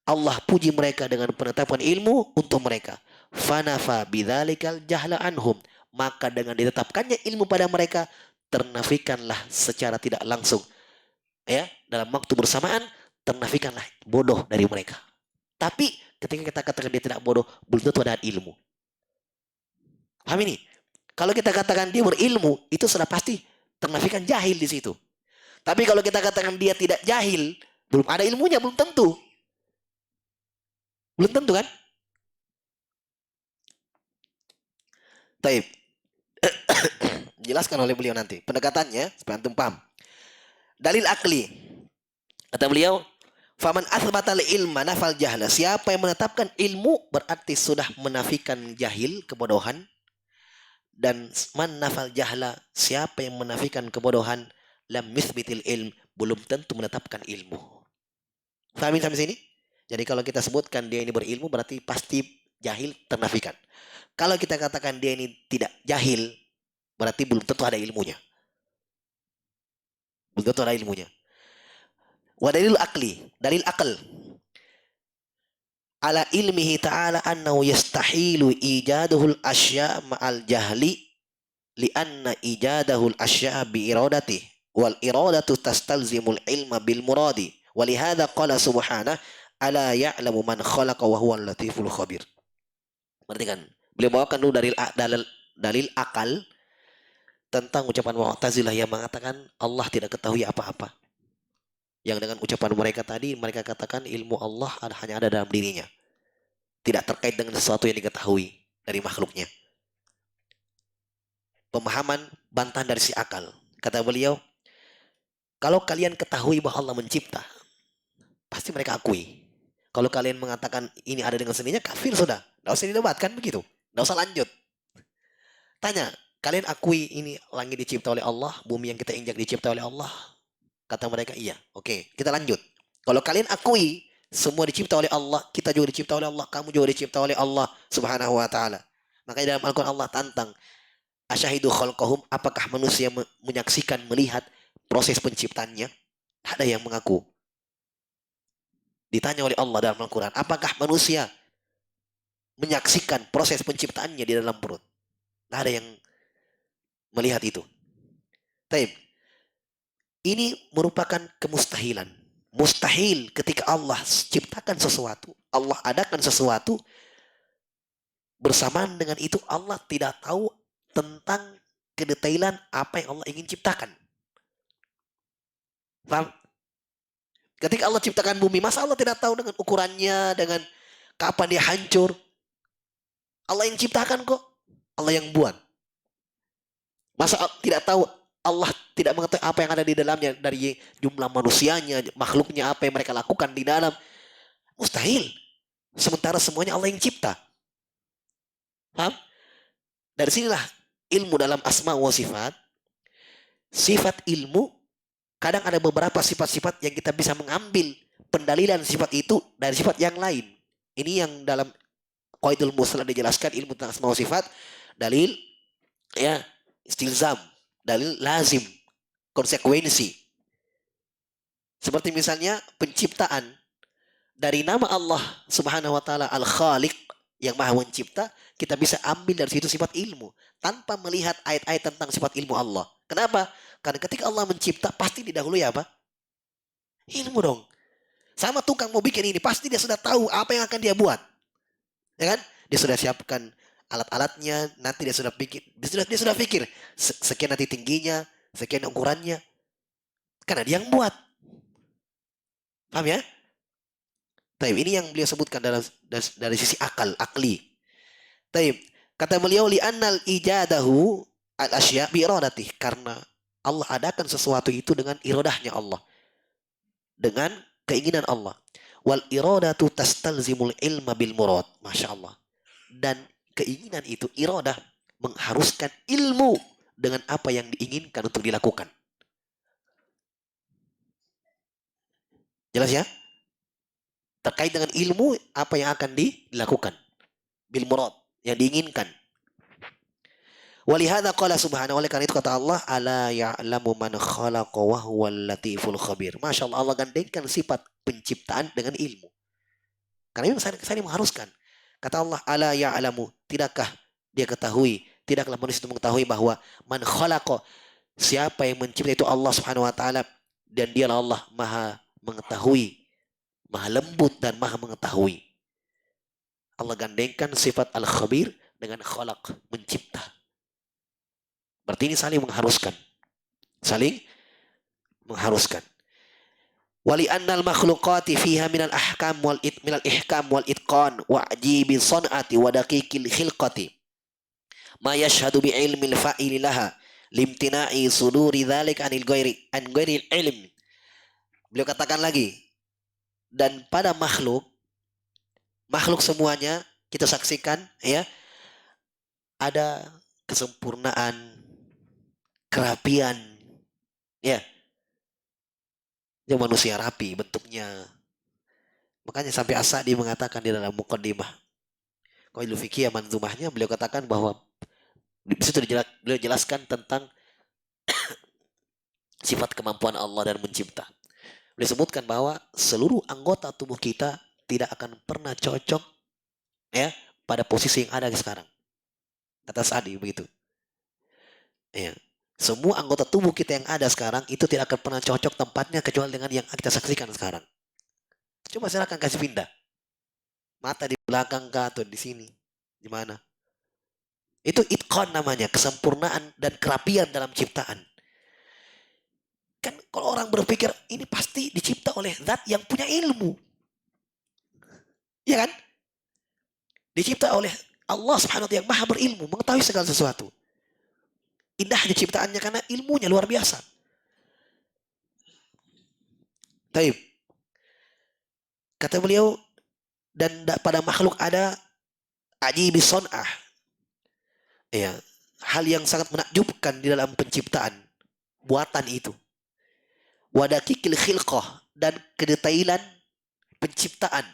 Allah puji mereka dengan penetapan ilmu untuk mereka. Fanafa bidzalikal jahla anhum, maka dengan ditetapkannya ilmu pada mereka, ternafikanlah secara tidak langsung, ya, dalam waktu bersamaan ternafikanlah bodoh dari mereka. Tapi ketika kita katakan dia tidak bodoh, belum tentu ada ilmu. Paham ini? Kalau kita katakan dia berilmu, itu sudah pasti ternafikan jahil di situ. Tapi kalau kita katakan dia tidak jahil, belum ada ilmunya, belum tentu. Belum tentu kan? Taib. Jelaskan oleh beliau nanti. Pendekatannya, supaya antum paham. Dalil akli. Kata beliau, faman athbatal ilma nafal jahla. Siapa yang menetapkan ilmu, berarti sudah menafikan jahil, kebodohan. Dan man nafal jahla, siapa yang menafikan kebodohan, lam misbitil ilm, belum tentu menetapkan ilmu. Fahami sampai sini? Jadi kalau kita sebutkan dia ini berilmu, berarti pasti jahil, ternafikan. Kalau kita katakan dia ini tidak jahil, berarti belum tentu ada ilmunya. Belum tentu ada ilmunya. Wa dalil akli, dalil akal. Ala ilmihi ta'ala annahu yastahilu ijaduhul asya' ma'al jahli lianna ijadahul asya' bi iradati wal iradatu tastalzimul ilma bil muradi walihada qala subhanahu ala ya'lamu man khalaqa wa huwal latiful khabir. Perhatikan, beliau bawakan dulu dalil akal tentang ucapan Mu'tazilah yang mengatakan Allah tidak ketahui apa-apa. Yang dengan ucapan mereka tadi, mereka katakan ilmu Allah hanya ada dalam dirinya. Tidak terkait dengan sesuatu yang diketahui dari makhluknya. Pemahaman bantahan dari si akal. Kata beliau, kalau kalian ketahui bahwa Allah mencipta, pasti mereka akui. Kalau kalian mengatakan ini ada dengan sendirinya, kafir sudah. Tidak usah didebatkan begitu. Tidak usah lanjut. Tanya, kalian akui ini langit dicipta oleh Allah, bumi yang kita injak dicipta oleh Allah? Kata mereka, iya. Oke, kita lanjut. Kalau kalian akui semua dicipta oleh Allah, kita juga dicipta oleh Allah, kamu juga dicipta oleh Allah subhanahu wa ta'ala. Makanya dalam Al-Quran Allah tantang, asyahidu khalqahum, apakah manusia menyaksikan, melihat proses penciptaannya? Ada yang mengaku. Ditanya oleh Allah dalam Al-Quran, apakah manusia menyaksikan proses penciptaannya di dalam perut? Tidak ada yang melihat itu. Taib. Ini merupakan kemustahilan. Mustahil ketika Allah ciptakan sesuatu, Allah adakan sesuatu, bersamaan dengan itu Allah tidak tahu tentang kedetailan apa yang Allah ingin ciptakan. Paham? Ketika Allah ciptakan bumi, masa Allah tidak tahu dengan ukurannya, dengan kapan dia hancur? Allah yang ciptakan kok. Allah yang buat. Masa tidak tahu Allah tidak mengetahui apa yang ada di dalamnya dari jumlah manusianya, makhluknya apa yang mereka lakukan di dalam. Mustahil. Sementara semuanya Allah yang cipta. Paham? Dari sinilah ilmu dalam asma wa sifat. Sifat ilmu, kadang ada beberapa sifat-sifat yang kita bisa mengambil pendalilan sifat itu dari sifat yang lain. Ini yang dalam Qaidul Mustalah dijelaskan ilmu tentang asma wa sifat, dalil ya, istilzam, dalil lazim, konsekuensi. Seperti misalnya penciptaan dari nama Allah Subhanahu wa taala Al-Khaliq yang Maha Mencipta, kita bisa ambil dari situ sifat ilmu tanpa melihat ayat-ayat tentang sifat ilmu Allah. Kenapa? Karena ketika Allah mencipta pasti didahului apa? Ilmu dong. Sama tukang mau bikin ini, pasti dia sudah tahu apa yang akan dia buat. Ya kan? Dia sudah siapkan alat-alatnya, nanti dia sudah pikir sekian nanti tingginya, sekian ukurannya. Karena dia yang buat. Paham ya? Taib, ini yang beliau sebutkan dari sisi akli. Taib, kata beliau li'annal ijadahu al-asya' bi iradatih, karena Allah adakan sesuatu itu dengan iradahnya Allah. Dengan keinginan Allah. Wal iradatu tastalzimul ilma bil murad. Masya Allah. Dan keinginan itu, iradah, mengharuskan ilmu dengan apa yang diinginkan untuk dilakukan. Jelas ya? Terkait dengan ilmu, apa yang akan dilakukan. Bil murad, yang diinginkan. Walihada qala subhanahu, oleh karena itu kata Allah, ala ya'lamu man khalaqa wa huwal latiful khabir. Masya Allah, Allah gandengkan sifat penciptaan dengan ilmu. Karena memang saya mengharuskan. Kata Allah, ala ya'lamu, tidakkah dia ketahui, tidaklah manusia itu mengetahui bahwa man khalaqa, siapa yang mencipta itu Allah Subhanahu wa taala, dan dialah Allah Maha mengetahui, Maha lembut dan Maha mengetahui. Allah gandengkan sifat al-khabir dengan khalaq, mencipta. Berarti ini saling mengharuskan. Saling mengharuskan. Wali annal makhluqati fiha minal ahkam wal minal ihkam wal itqan wa ajibi san'ati wa daqiqil khilqati ma yashhadu bi ilmil fa'ili laha limtina'i suduri dzalik anil ghairi ilm. Beliau katakan lagi, dan pada makhluk semuanya kita saksikan ya, ada kesempurnaan, kerapian ya. Dia manusia rapi bentuknya. Makanya sampai As-Sa'di mengatakan di dalam Muqaddimah Qaidul Fiqhiyah Manzumahnya, beliau katakan bahwa di situ beliau jelaskan tentang sifat kemampuan Allah dan mencipta. Beliau sebutkan bahwa seluruh anggota tubuh kita tidak akan pernah cocok ya pada posisi yang ada sekarang. Kata Sa'di begitu. Ya. Semua anggota tubuh kita yang ada sekarang itu tidak akan pernah cocok tempatnya kecuali dengan yang kita saksikan sekarang. Coba silakan kasih pindah. Mata di belakang kah atau di sini? Di mana? Itu itqan namanya, kesempurnaan dan kerapian dalam ciptaan. Kan kalau orang berpikir ini pasti dicipta oleh zat yang punya ilmu. Ya kan? Dicipta oleh Allah Subhanahu wa taala yang Maha berilmu, mengetahui segala sesuatu. Indahnya ciptaannya karena ilmunya luar biasa. Taib. Kata beliau, dan pada makhluk ada ajibi son'ah. Ya, hal yang sangat menakjubkan di dalam penciptaan, buatan itu. Wadakikil khilqah, dan kedetailan penciptaan.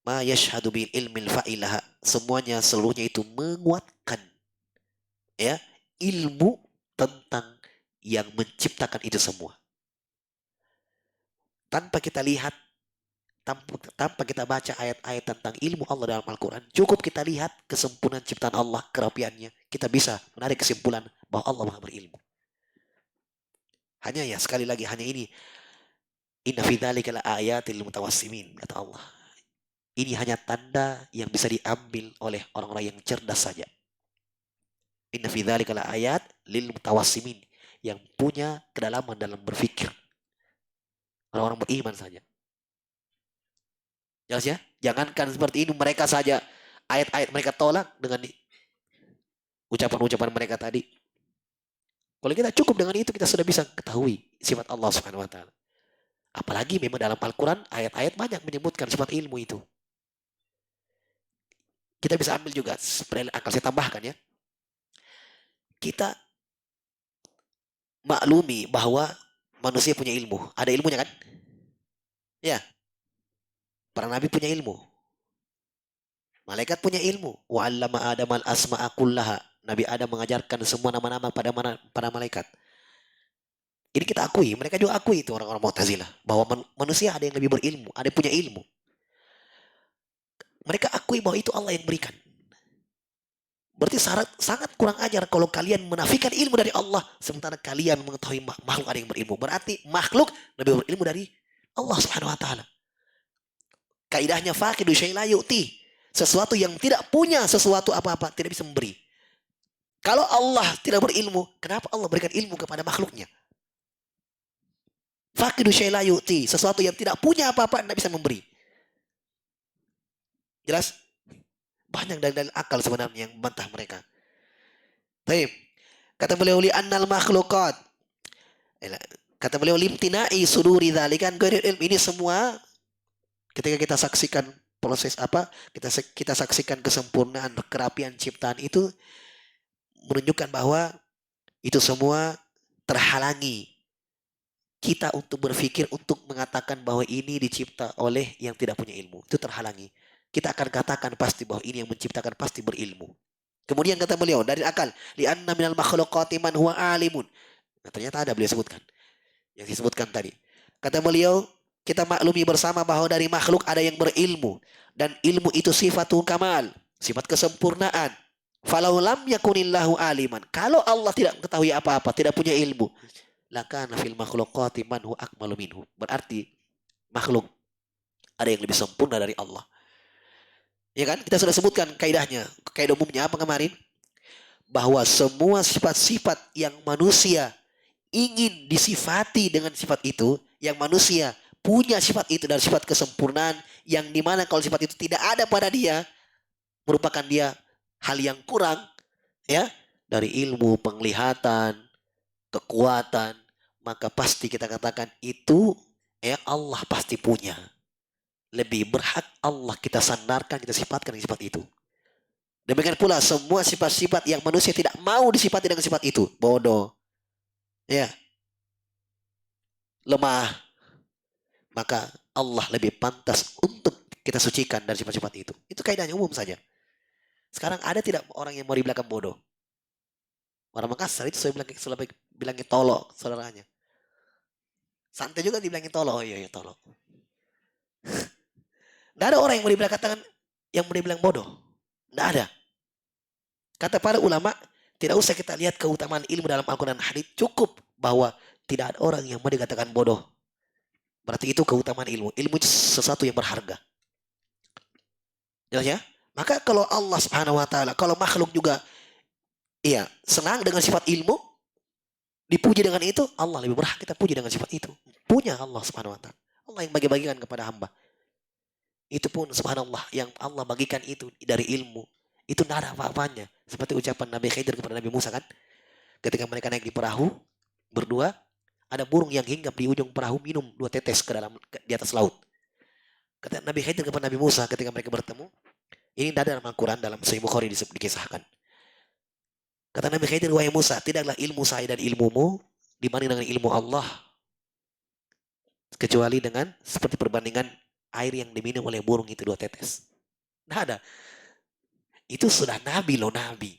Ma yashhadu bil ilmil fa'ilaha. Semuanya, seluruhnya itu menguatkan ya ilmu tentang yang menciptakan itu semua. Tanpa kita lihat, tanpa kita baca ayat-ayat tentang ilmu Allah dalam Al-Quran, cukup kita lihat kesempurnaan ciptaan Allah, kerapiannya, kita bisa menarik kesimpulan bahwa Allah Maha berilmu. Hanya ya, sekali lagi, hanya ini, inna fi dzalika la ayatil mutawassimin, kata Allah. Ini hanya tanda yang bisa diambil oleh orang-orang yang cerdas saja. Inna fi dzalika la ayat lil mutawassimin, yang punya kedalaman dalam berpikir. Orang-orang beriman saja. Jelas ya? Jangankan seperti ini, mereka saja ayat-ayat mereka tolak dengan ucapan-ucapan mereka tadi. Kalau kita cukup dengan itu, kita sudah bisa ketahui sifat Allah Subhanahu wa taala. Apalagi memang dalam Al-Quran ayat-ayat banyak menyebutkan sifat ilmu itu. Kita bisa ambil juga seperti akal, saya tambahkan ya. Kita maklumi bahwa manusia punya ilmu. Ada ilmunya kan? Ya, para nabi punya ilmu. Malaikat punya ilmu. Wa 'allama Adam al-asma'a kullaha. Nabi Adam mengajarkan semua nama-nama pada para malaikat. Ini kita akui, mereka juga akui itu orang-orang Mu'tazilah bahwa manusia ada yang lebih berilmu, ada yang punya ilmu. Mereka akui bahwa itu Allah yang berikan. Berarti sangat kurang ajar kalau kalian menafikan ilmu dari Allah sementara kalian mengetahui makhluk ada yang berilmu. Berarti makhluk lebih berilmu dari Allah Subhanahu wa taala. Kaidahnya faqidu syai' la yu'ti. Sesuatu yang tidak punya sesuatu apa-apa tidak bisa memberi. Kalau Allah tidak berilmu, kenapa Allah berikan ilmu kepada makhluknya? Faqidu syai' la yu'ti. Sesuatu yang tidak punya apa-apa tidak bisa memberi. Jelas? Banyak dalil akal sebenarnya yang membantah mereka. Baik. Kata beliau li annal makhluqat. Kata beliau limtina'i suduri dzalikan ghairil ilm. Ini semua ketika kita saksikan proses apa? Kita saksikan kesempurnaan kerapian ciptaan itu menunjukkan bahwa itu semua terhalangi kita untuk berpikir untuk mengatakan bahwa ini dicipta oleh yang tidak punya ilmu. Itu terhalangi. Kita akan katakan pasti bahwa ini yang menciptakan pasti berilmu. Kemudian kata beliau dari akal, li'anna minal makhluqati man huwa alimun. Nah, ternyata ada beliau sebutkan yang disebutkan tadi. Kata beliau, kita maklumi bersama bahwa dari makhluk ada yang berilmu dan ilmu itu sifatul kamal, sifat kesempurnaan. Falau lam yakunillahu aliman. Kalau Allah tidak mengetahui apa-apa, tidak punya ilmu, lakana fil makhluqati man huwa akmalu minhu. Berarti makhluk ada yang lebih sempurna dari Allah. Ya kan? Kita sudah sebutkan kaidahnya. Kaidah umumnya apa kemarin? Bahwa semua sifat-sifat yang manusia ingin disifati dengan sifat itu, yang manusia punya sifat itu dan sifat kesempurnaan, yang dimana kalau sifat itu tidak ada pada dia, merupakan dia hal yang kurang, ya, dari ilmu, penglihatan, kekuatan, maka pasti kita katakan itu, ya Allah pasti punya. Lebih berhak Allah kita sandarkan, kita sifatkan sifat itu. Demikian pula semua sifat-sifat yang manusia tidak mau disifati dengan sifat itu. Bodoh, ya, lemah. Maka Allah lebih pantas untuk kita sucikan dari sifat-sifat itu. Itu kaidahnya umum saja. Sekarang ada tidak orang yang mau dibilangkan bodoh? Orang Makassar itu saya bilangin tolok saudaranya. Santai juga dibilangin tolok. Oh iya, iya tolok. Tidak ada orang yang mau dibilang bodoh. Tidak ada. Kata para ulama, tidak usah kita lihat keutamaan ilmu dalam Al-Quran dan hadits, cukup bahwa tidak ada orang yang mau dikatakan bodoh. Berarti itu keutamaan ilmu. Ilmu itu sesuatu yang berharga. Jelas ya? Maka kalau Allah Subhanahu wa taala, kalau makhluk juga iya, senang dengan sifat ilmu, dipuji dengan itu, Allah lebih berhak kita puji dengan sifat itu. Punya Allah Subhanahu wa taala. Allah yang bagi-bagikan kepada hamba. Itu pun subhanallah yang Allah bagikan itu dari ilmu. Itu tidak ada apa-apanya. Seperti ucapan Nabi Khidir kepada Nabi Musa kan. Ketika mereka naik di perahu berdua, ada burung yang hinggap di ujung perahu minum 2 tetes di atas laut. Kata Nabi Khidir kepada Nabi Musa ketika mereka bertemu, ini tidak ada dalam Al-Quran, dalam Sahih Bukhari dikisahkan. Kata Nabi Khidir, wahai Musa, tidaklah ilmu saya dan ilmumu dibanding dengan ilmu Allah, kecuali dengan seperti perbandingan air yang diminum oleh burung itu 2 tetes. Tidak ada. Itu sudah Nabi loh, Nabi.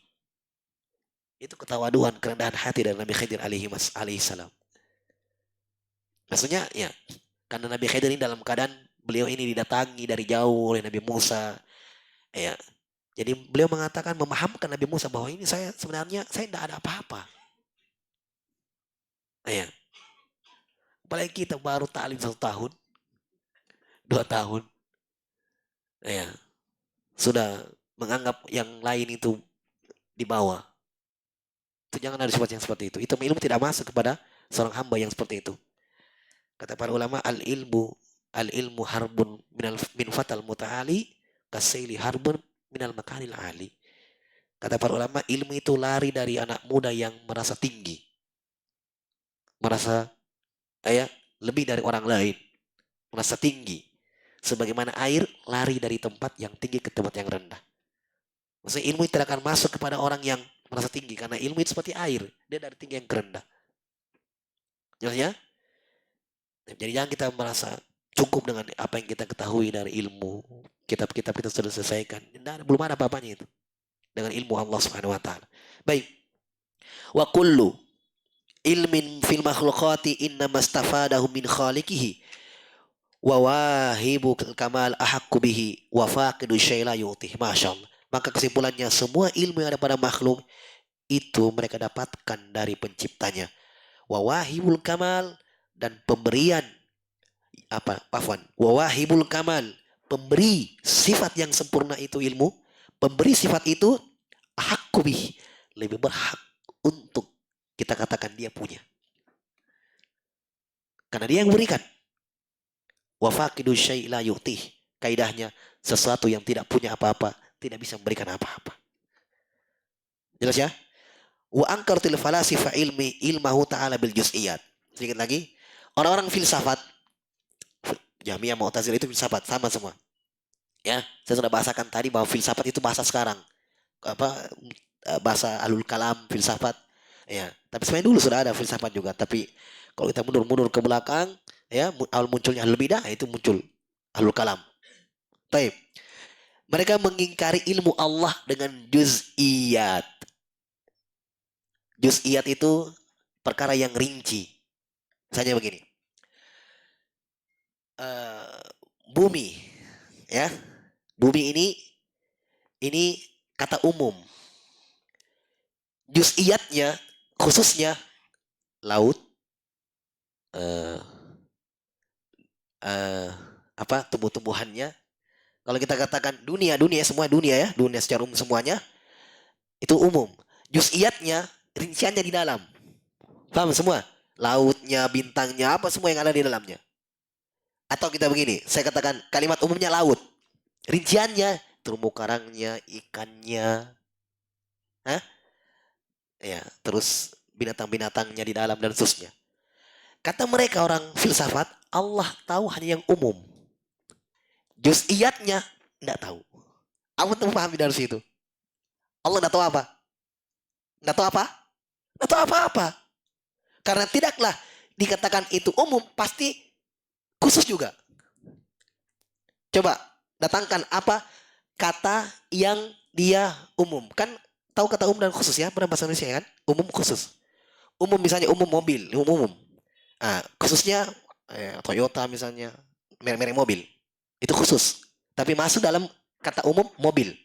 Itu ketawaduan, kerendahan hati dari Nabi Khidir alaihi salam. Maksudnya ya, karena Nabi Khidir ini dalam keadaan beliau ini didatangi dari jauh oleh Nabi Musa. Ya. Jadi beliau mengatakan, memahamkan Nabi Musa bahwa ini saya tidak ada apa-apa. Ya. Apalagi kita baru ta'lim 1 tahun, 2 tahun. Ya. Sudah menganggap yang lain itu di bawah. Itu jangan ada sifat yang seperti itu. Itu ilmu tidak masuk kepada seorang hamba yang seperti itu. Kata para ulama, al-ilmu harbun min fatal muta'ali kasaili harbun minal makanil ali. Kata para ulama, ilmu itu lari dari anak muda yang merasa tinggi, merasa lebih dari orang lain, merasa tinggi. Sebagaimana air lari dari tempat yang tinggi ke tempat yang rendah. Maksudnya ilmu itu tidak akan masuk kepada orang yang merasa tinggi, karena ilmu itu seperti air, dia dari tinggi yang ke rendah. Jelas ya? Jadi jangan kita merasa cukup dengan apa yang kita ketahui dari ilmu. Kitab-kitab kita sudah selesaikan. Belum ada apa-apanya itu. Dengan ilmu Allah Subhanahu wa taala. Baik. Wa kullu ilmin fil makhluqati innama istafadahu min khaliqihi wa wahibu kamal ahaqqu bihi wa faqidu syai' la yutih. Masyaallah. Maka kesimpulannya semua ilmu yang ada pada makhluk itu mereka dapatkan dari penciptanya. Wa wahibul kamal, dan pemberian wawahibul kamal, pemberi sifat yang sempurna itu ilmu, pemberi sifat itu hakubih, lebih berhak untuk kita katakan dia punya, karena dia yang berikan. Wafaqidu syai' la yu'tih, kaidahnya sesuatu yang tidak punya apa-apa tidak bisa memberikan apa-apa. Jelas ya? Wa angkartil falasifa ilmahu ta'ala bil juz'iyat. Sedikit lagi, orang-orang filsafat Jahmiyah, Mu'tazilah itu filsafat sama semua. Ya, saya sudah bahasakan tadi bahwa filsafat itu bahasa sekarang. Bahasa alul kalam filsafat. Ya, tapi sebenarnya dulu sudah ada filsafat juga, tapi kalau kita mundur-mundur ke belakang, ya, awal munculnya ahlul bidah itu muncul ahlul kalam. Baik. Mereka mengingkari ilmu Allah dengan juz'iyat. Juz'iyat itu perkara yang rinci. Misalnya begini. Bumi, ya. Bumi ini kata umum. Juz'iyatnya, khususnya laut, tumbuh-tumbuhannya. Kalau kita katakan dunia semua dunia ya, dunia secara umum semuanya itu umum. Juz'iyatnya, rinciannya di dalam. Paham semua? Lautnya, bintangnya, apa semua yang ada di dalamnya. Atau kita begini, saya katakan kalimat umumnya laut. Rinciannya terumbu karangnya, ikannya, ya, terus binatang-binatangnya di dalam dan seterusnya. Kata mereka orang filsafat, Allah tahu hanya yang umum. Juz'iyatnya tidak tahu. Apa tuh pahami dari situ? Allah tidak tahu apa? Tidak tahu apa? Tidak tahu apa-apa. Karena tidaklah dikatakan itu umum, pasti khusus juga. Coba datangkan apa kata yang dia umum. Kan tahu kata umum dan khusus ya, pada bahasa Indonesia kan? Umum khusus. Umum misalnya umum mobil, umum. Khususnya Toyota misalnya, merek mobil. Itu khusus. Tapi masuk dalam kata umum mobil.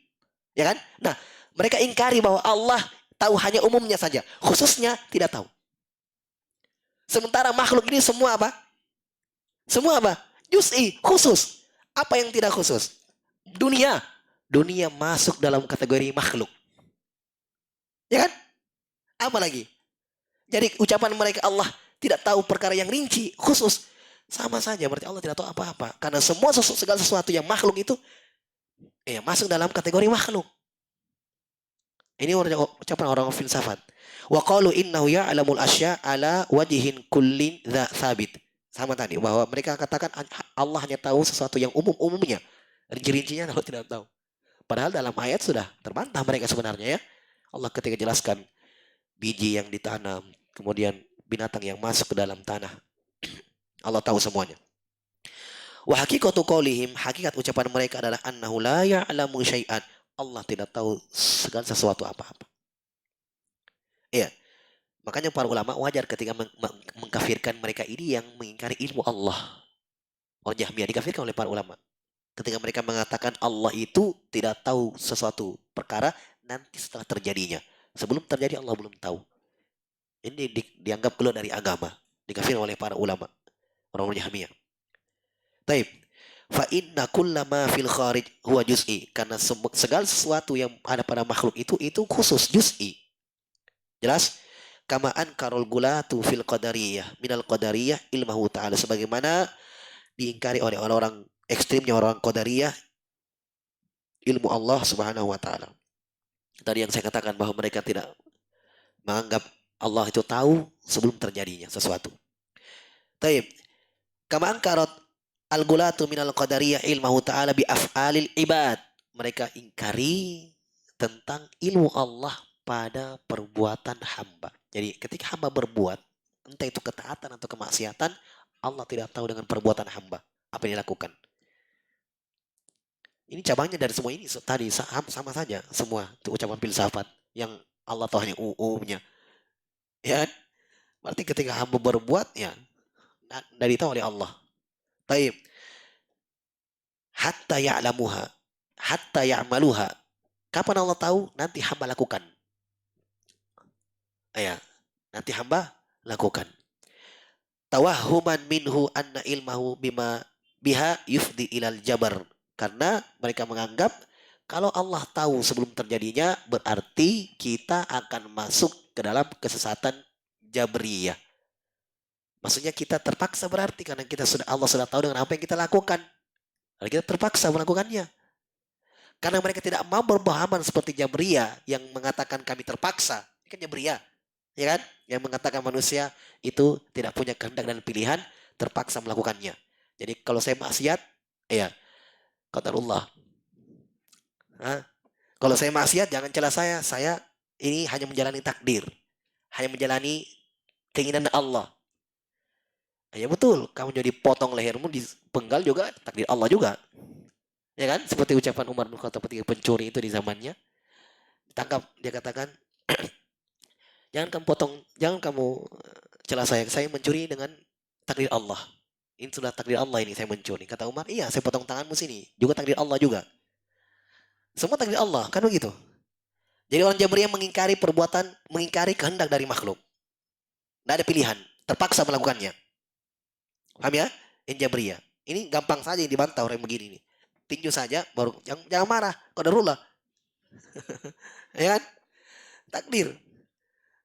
Ya kan? Nah, mereka ingkari bahwa Allah tahu hanya umumnya saja. Khususnya tidak tahu. Sementara makhluk ini semua apa? Semua apa? Juz'i, khusus. Apa yang tidak khusus? Dunia. Dunia masuk dalam kategori makhluk. Ya kan? Apa lagi? Jadi ucapan mereka Allah tidak tahu perkara yang rinci, khusus. Sama saja, berarti Allah tidak tahu apa-apa. Karena segala sesuatu yang makhluk itu masuk dalam kategori makhluk. Ini ucapan orang filsafat. Wa qalu innahu ya'lamul asya' ala wajhin kullin dha thabit. Sama tadi, bahwa mereka katakan Allah hanya tahu sesuatu yang umumnya. Rinci-rincinya Allah tidak tahu. Padahal dalam ayat sudah terbantah mereka sebenarnya ya. Allah ketika jelaskan biji yang ditanam, kemudian binatang yang masuk ke dalam tanah. Allah tahu semuanya. Wa haqiqatu qaulihim, hakikat ucapan mereka adalah annahu la ya'lamu syai'an. Allah tidak tahu segala sesuatu apa-apa. Iya. Makanya para ulama wajar ketika mengkafirkan mereka ini yang mengingkari ilmu Allah. Orang Jahmiyah dikafirkan oleh para ulama. Ketika mereka mengatakan Allah itu tidak tahu sesuatu perkara nanti setelah terjadinya. Sebelum terjadi Allah belum tahu. Ini dianggap keluar dari agama. Dikafirkan oleh para ulama. Orang-orang Jahmiyah. Taib. Fa inna kullama fil kharij huwa juz'i. Karena segala sesuatu yang ada pada makhluk itu khusus juz'i. Jelas? Kama ankarul gulatu fil qadariyah minal qadariyah ilmahu ta'ala, sebagaimana diingkari oleh orang-orang ekstrimnya orang qadariyah ilmu Allah Subhanahu wa taala. Tadi yang saya katakan bahwa mereka tidak menganggap Allah itu tahu sebelum terjadinya sesuatu. Taib. Kama angkarat al-gulatu minal qadariyah ilmahu ta'ala bi af'alil ibad. Mereka ingkari tentang ilmu Allah pada perbuatan hamba. Jadi ketika hamba berbuat, entah itu ketaatan atau kemaksiatan, Allah tidak tahu dengan perbuatan hamba. Apa yang dilakukan. Ini cabangnya dari semua ini tadi sama saja semua itu ucapan filsafat yang Allah tahu hanya umumnya. Ya, berarti ketika hamba berbuat ya dari tahu oleh Allah. Taib. Hatta ya'lamuha, hatta ya'maluha. Kapan Allah tahu? Nanti hamba lakukan. Ya, nanti hamba lakukan. Tawahuman minhu anna ilmahu bima biha yufdi ilal jabar. Karena mereka menganggap kalau Allah tahu sebelum terjadinya berarti kita akan masuk ke dalam kesesatan jabriyah. Maksudnya kita terpaksa berarti karena Allah sudah tahu dengan apa yang kita lakukan. Lalu kita terpaksa melakukannya. Karena mereka tidak mau berpahaman seperti Jabriyah yang mengatakan kami terpaksa. Ini kan Jabriyah. Ya kan? Yang mengatakan manusia itu tidak punya kehendak dan pilihan, terpaksa melakukannya. Jadi kalau saya maksiat, ya, qadarullah. Kalau saya maksiat, jangan celah saya. Saya ini hanya menjalani takdir. Hanya menjalani keinginan Allah. Ya betul, kamu jadi potong lehermu, dipenggal juga, takdir Allah juga. Ya kan? Seperti ucapan Umar bin Khattab ketika pencuri itu di zamannya. Ditangkap, dia katakan, jangan kamu celah saya mencuri dengan takdir Allah. Ini sudah takdir Allah ini saya mencuri. Kata Umar, iya saya potong tanganmu sini. Juga takdir Allah juga. Semua takdir Allah, kan begitu. Jadi orang Jabriyah mengingkari kehendak dari makhluk. Tidak ada pilihan, terpaksa melakukannya. Paham ya? Ini Jabriyah. Ini gampang saja yang dibantah orang begini nih. Tinju saja, baru jangan marah. Qadarullah. Ya kan? Takdir.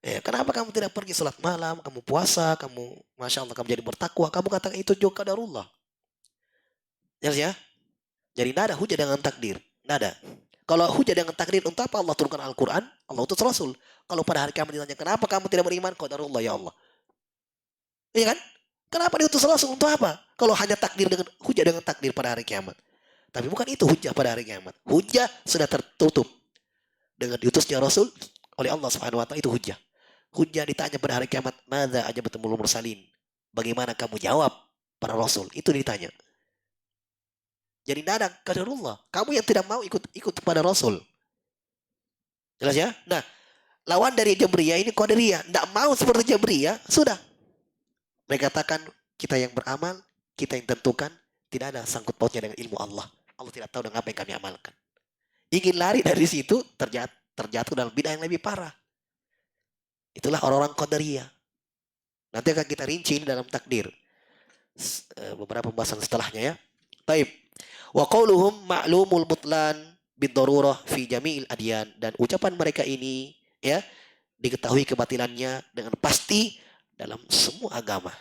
Ya, kenapa kamu tidak pergi sholat malam, kamu puasa, kamu Masya Allah, kamu jadi bertakwa, kamu katakan itu juga qadarullah. Jelas ya? Jadi tidak ada hujah dengan takdir. Tidak ada. Kalau hujah dengan takdir, untuk apa Allah turunkan Al-Quran? Allah utus Rasul. Kalau pada hari kiamat ditanya, kenapa kamu tidak beriman? Qadarullah ya Allah. Iya kan? Kenapa diutus Rasul? Untuk apa? Kalau hanya takdir dengan hujah dengan takdir pada hari kiamat. Tapi bukan itu hujah pada hari kiamat. Hujah sudah tertutup. Dengan diutusnya Rasul oleh Allah Subhanahu wa taala itu hujah. Hujah ditanya pada hari kiamat, "Madza ajabatumul mursalin?" Bagaimana kamu jawab para rasul? Itu ditanya. Jadi tidak ada qadarullah. Kamu yang tidak mau ikut pada rasul. Jelas ya? Nah, lawan dari Jabriyah ini Qadariyah. Tidak mau seperti Jabriyah, sudah. Mereka katakan kita yang beramal, kita yang tentukan, tidak ada sangkut pautnya dengan ilmu Allah. Allah tidak tahu dengan apa yang kami amalkan. Ingin lari dari situ, terjatuh dalam bid'ah yang lebih parah. Itulah orang-orang Qadariyah. Nanti akan kita rinci dalam takdir. Beberapa pembahasan setelahnya ya. Taib. Wa qauluhum ma'lumul mutlan bidarurah fi jami'il adyan, dan ucapan mereka ini ya diketahui kebatilannya dengan pasti dalam semua agama.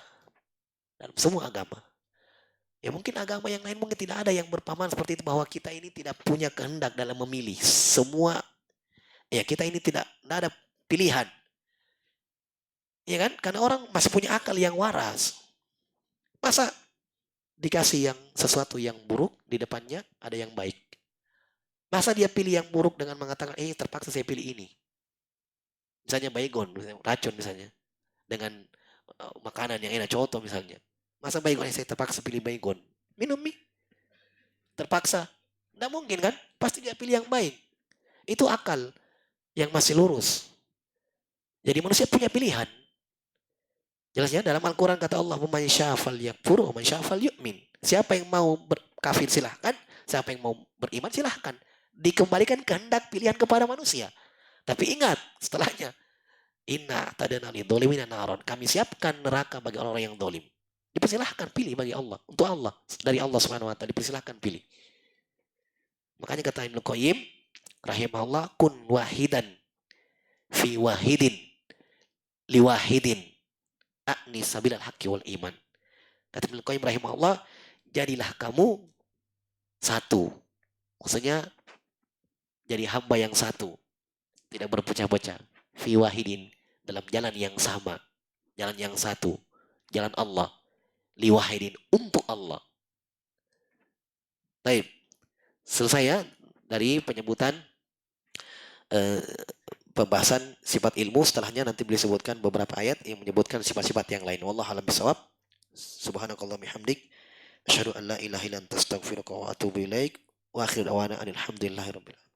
Dalam semua agama. Ya mungkin agama yang lain mungkin tidak ada yang berpahaman seperti itu, bahwa kita ini tidak punya kehendak dalam memilih. Semua ya kita ini tidak ada pilihan. Ya kan? Karena orang masih punya akal yang waras. Masa dikasih sesuatu yang buruk di depannya ada yang baik. Masa dia pilih yang buruk dengan mengatakan, terpaksa saya pilih ini. Misalnya baygon, misalnya racun misalnya. Dengan makanan yang enak, contoh misalnya. Masa baygon saya terpaksa pilih baygon. Minum mie. Terpaksa. Tidak mungkin kan? Pasti dia pilih yang baik. Itu akal yang masih lurus. Jadi manusia punya pilihan. Jelasnya dalam Al-Quran kata Allah, "Man syafal yakfur wa man syafal yu'min." Siapa yang mau berkafir silahkan, siapa yang mau beriman silahkan. Dikembalikan kehendak pilihan kepada manusia. Tapi ingat setelahnya, inna tadana lidzolimina naron. Kami siapkan neraka bagi orang-orang yang dolim. Dipersilahkan pilih bagi Allah. Untuk Allah. Dari Allah Subhanahu wa ta'ala dipersilahkan pilih. Makanya kata Ibnu Qayyim rahimahullah, kun wahidan fi wahidin li wahidin akni sabilal haqqi wal iman. Kata Ibnu Qayyim rahimahullah, jadilah kamu satu. Maksudnya jadi hamba yang satu, tidak berpecah-pecah. Fi wahidin, dalam jalan yang sama, jalan yang satu, jalan Allah. Li wahidin, untuk Allah. Baik, selesai ya dari penyebutan eh, pembahasan sifat ilmu. Setelahnya nanti beliau sebutkan beberapa ayat yang menyebutkan sifat-sifat yang lain. Wallahu a'lam bishawab. Subhanakallahumma hamdik, asyhadu an la ilaha illa anta astaghfiruka wa atubu ilaik. Wa akhiru da'wana alhamdulillahirabbil alamin.